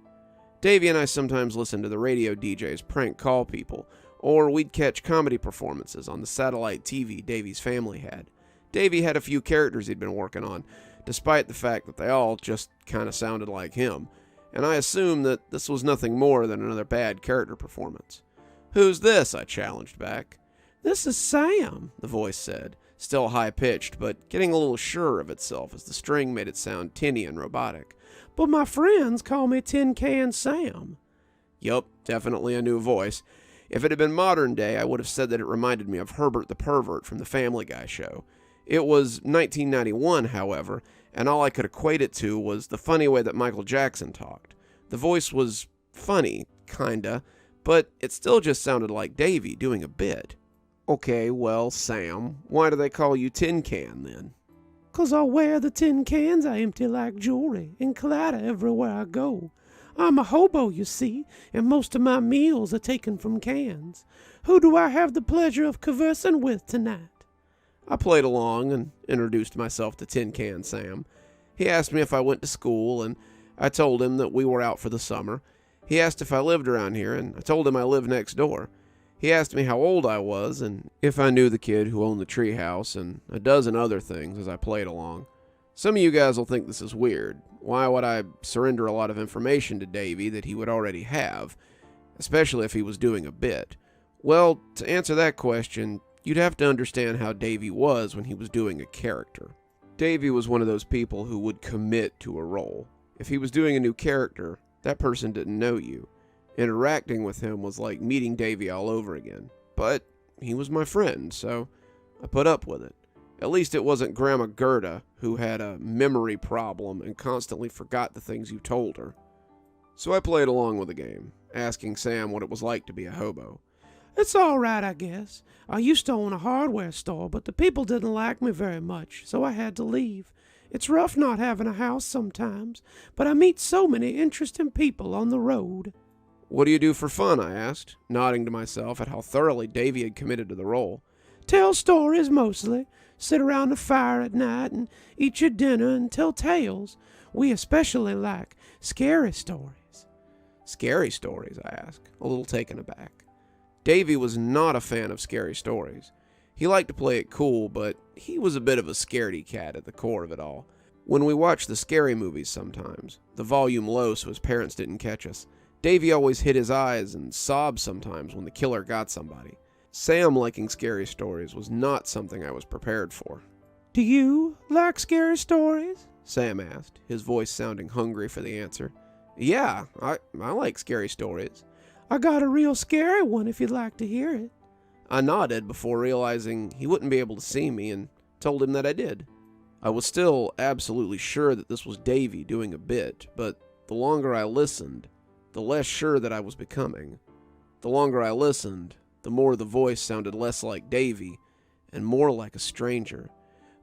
Davy and I sometimes listened to the radio DJs prank call people, or we'd catch comedy performances on the satellite TV Davy's family had. Davy had a few characters he'd been working on, despite the fact that they all just kind of sounded like him, and I assumed that this was nothing more than another bad character performance. "Who's this?" I challenged back. "This is Sam," the voice said, still high-pitched, but getting a little surer of itself as the string made it sound tinny and robotic. "But my friends call me Tin Can Sam." Yup, definitely a new voice. If it had been modern day, I would have said that it reminded me of Herbert the Pervert from the Family Guy show. It was 1991, however, and all I could equate it to was the funny way that Michael Jackson talked. The voice was funny, kinda, but it still just sounded like Davy doing a bit. "Okay, well, Sam, why do they call you Tin Can, then?" "'Cause I wear the tin cans I empty like jewelry and clatter everywhere I go. I'm a hobo, you see, and most of my meals are taken from cans. Who do I have the pleasure of conversing with tonight?" I played along and introduced myself to Tin Can Sam. He asked me if I went to school, and I told him that we were out for the summer. He asked if I lived around here, and I told him I lived next door. He asked me how old I was, and if I knew the kid who owned the treehouse, and a dozen other things as I played along. Some of you guys will think this is weird. Why would I surrender a lot of information to Davy that he would already have, especially if he was doing a bit? Well, to answer that question, you'd have to understand how Davy was when he was doing a character. Davy was one of those people who would commit to a role. If he was doing a new character, that person didn't know you. Interacting with him was like meeting Davy all over again. But he was my friend, so I put up with it. At least it wasn't Grandma Gerda, who had a memory problem and constantly forgot the things you told her. So I played along with the game, asking Sam what it was like to be a hobo. "It's all right, I guess. I used to own a hardware store, but the people didn't like me very much, so I had to leave. It's rough not having a house sometimes, but I meet so many interesting people on the road." "What do you do for fun?" I asked, nodding to myself at how thoroughly Davy had committed to the role. "Tell stories, mostly. Sit around the fire at night and eat your dinner and tell tales. We especially like scary stories." "Scary stories?" I asked, a little taken aback. Davy was not a fan of scary stories. He liked to play it cool, but he was a bit of a scaredy cat at the core of it all. When we watched the scary movies sometimes, the volume low so his parents didn't catch us, Davy always hid his eyes and sobbed sometimes when the killer got somebody. Sam liking scary stories was not something I was prepared for. "Do you like scary stories?" Sam asked, his voice sounding hungry for the answer. "Yeah, I like scary stories." "I got a real scary one if you'd like to hear it." I nodded before realizing he wouldn't be able to see me and told him that I did. I was still absolutely sure that this was Davy doing a bit, but the longer I listened, the less sure that I was becoming. The longer I listened, the more the voice sounded less like Davy and more like a stranger.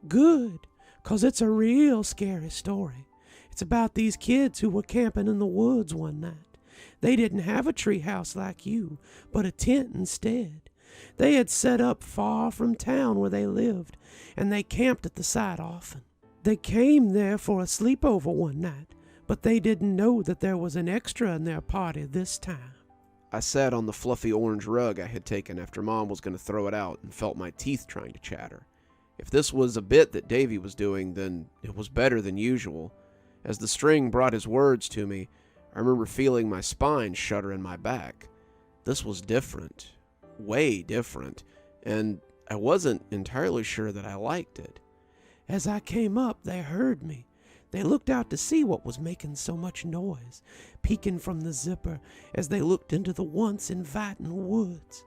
"Good, 'cause it's a real scary story. It's about these kids who were camping in the woods one night. They didn't have a tree house like you, but a tent instead. They had set up far from town where they lived, and they camped at the site often. They came there for a sleepover one night, but they didn't know that there was an extra in their party this time." I sat on the fluffy orange rug I had taken after Mom was going to throw it out and felt my teeth trying to chatter. If this was a bit that Davy was doing, then it was better than usual. As the string brought his words to me, I remember feeling my spine shudder in my back. This was different, way different, and I wasn't entirely sure that I liked it. "As I came up, they heard me. They looked out to see what was making so much noise, peeking from the zipper as they looked into the once inviting woods.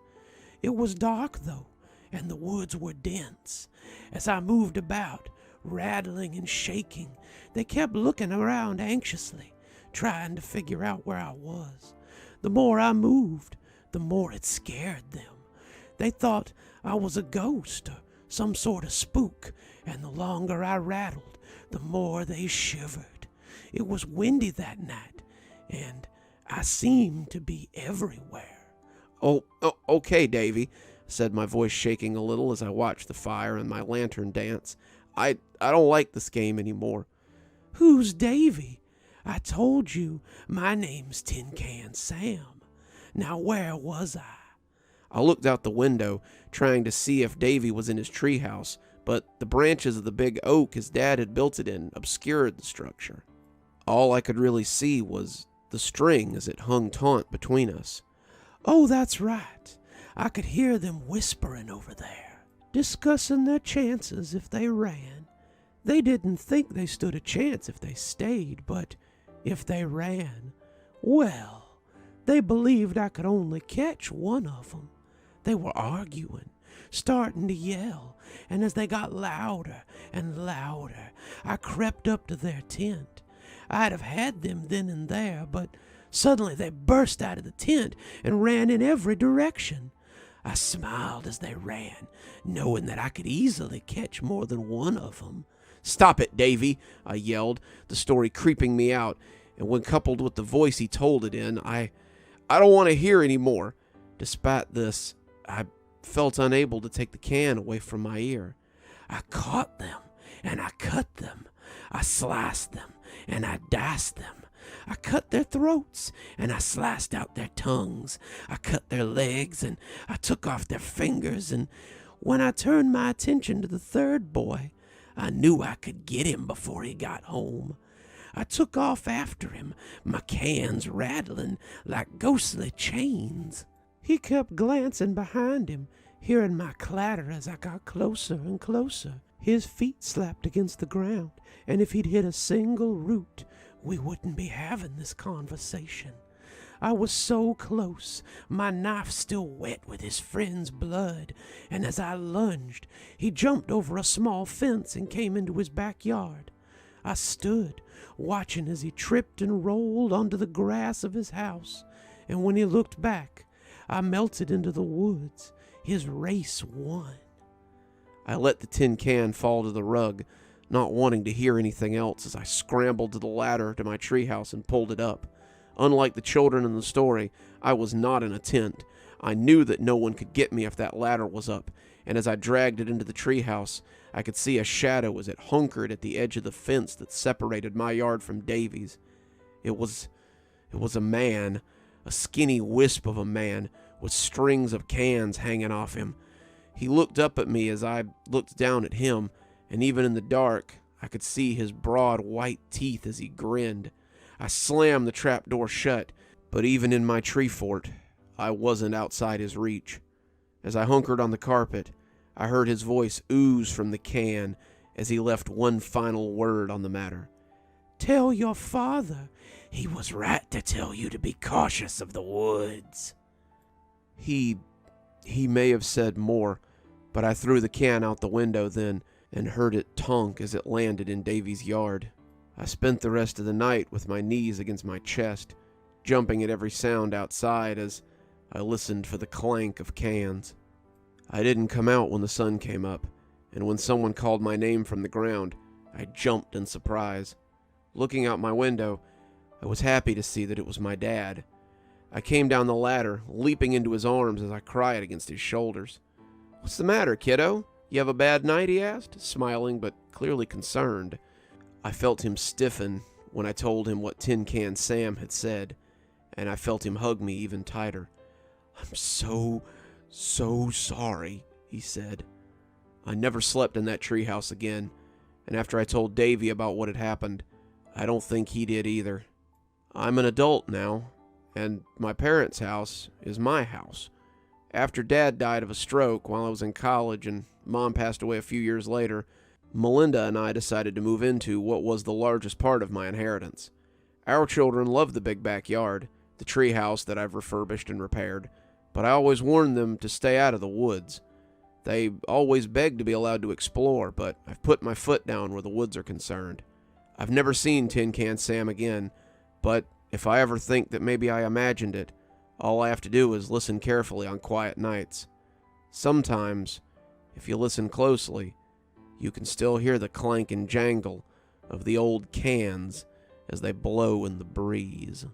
It was dark, though, and the woods were dense. As I moved about, rattling and shaking, they kept looking around anxiously, trying to figure out where I was. The more I moved, the more it scared them. They thought I was a ghost or some sort of spook, and the longer I rattled, the more they shivered. It was windy that night, and I seemed to be everywhere." Oh, okay, Davy," said my voice shaking a little as I watched the fire and my lantern dance. I don't like this game anymore." "Who's Davy? I told you my name's Tin Can Sam. Now where was I?" I looked out the window, trying to see if Davy was in his treehouse, but the branches of the big oak his dad had built it in obscured the structure. All I could really see was the string as it hung taut between us. "Oh, that's right. I could hear them whispering over there, discussing their chances if they ran. They didn't think they stood a chance if they stayed, but if they ran, well, they believed I could only catch one of them. They were arguing, starting to yell, and as they got louder and louder, I crept up to their tent. I'd have had them then and there, but suddenly they burst out of the tent and ran in every direction. I smiled as they ran, knowing that I could easily catch more than one of them. "Stop it, Davy," I yelled, the story creeping me out, and when coupled with the voice he told it in, I don't want to hear any more. Despite this, I felt unable to take the can away from my ear. "I caught them, and I cut them. I sliced them, and I diced them. I cut their throats, and I sliced out their tongues. I cut their legs, and I took off their fingers, and when I turned my attention to the third boy, I knew I could get him before he got home. I took off after him, my cans rattling like ghostly chains. He kept glancing behind him, hearing my clatter as I got closer and closer. His feet slapped against the ground, and if he'd hit a single root, we wouldn't be having this conversation. I was so close, my knife still wet with his friend's blood, and as I lunged, he jumped over a small fence and came into his backyard. I stood, watching as he tripped and rolled onto the grass of his house, and when he looked back, I melted into the woods. His race won. I let the tin can fall to the rug, not wanting to hear anything else as I scrambled to the ladder to my treehouse and pulled it up. Unlike the children in the story, I was not in a tent. I knew that no one could get me if that ladder was up, and as I dragged it into the treehouse, I could see a shadow as it hunkered at the edge of the fence that separated my yard from Davy's. It was a man, a skinny wisp of a man, with strings of cans hanging off him. He looked up at me as I looked down at him, and even in the dark, I could see his broad white teeth as he grinned. I slammed the trapdoor shut, but even in my tree fort, I wasn't outside his reach. As I hunkered on the carpet, I heard his voice ooze from the can as he left one final word on the matter. "Tell your father he was right to tell you to be cautious of the woods." He may have said more, but I threw the can out the window then and heard it tunk as it landed in Davy's yard. I spent the rest of the night with my knees against my chest, jumping at every sound outside as I listened for the clank of cans. I didn't come out when the sun came up, and when someone called my name from the ground, I jumped in surprise. Looking out my window, I was happy to see that it was my dad. I came down the ladder, leaping into his arms as I cried against his shoulders. "What's the matter, kiddo? You have a bad night?" he asked, smiling but clearly concerned. I felt him stiffen when I told him what Tin Can Sam had said, and I felt him hug me even tighter. "I'm so sorry," he said. I never slept in that treehouse again, and after I told Davy about what had happened, I don't think he did either. I'm an adult now, and my parents' house is my house. After Dad died of a stroke while I was in college and Mom passed away a few years later, Melinda and I decided to move into what was the largest part of my inheritance. Our children love the big backyard, the treehouse that I've refurbished and repaired, but I always warned them to stay out of the woods. They always begged to be allowed to explore, but I've put my foot down where the woods are concerned. I've never seen Tin Can Sam again, but if I ever think that maybe I imagined it, all I have to do is listen carefully on quiet nights. Sometimes, if you listen closely, you can still hear the clank and jangle of the old cans as they blow in the breeze.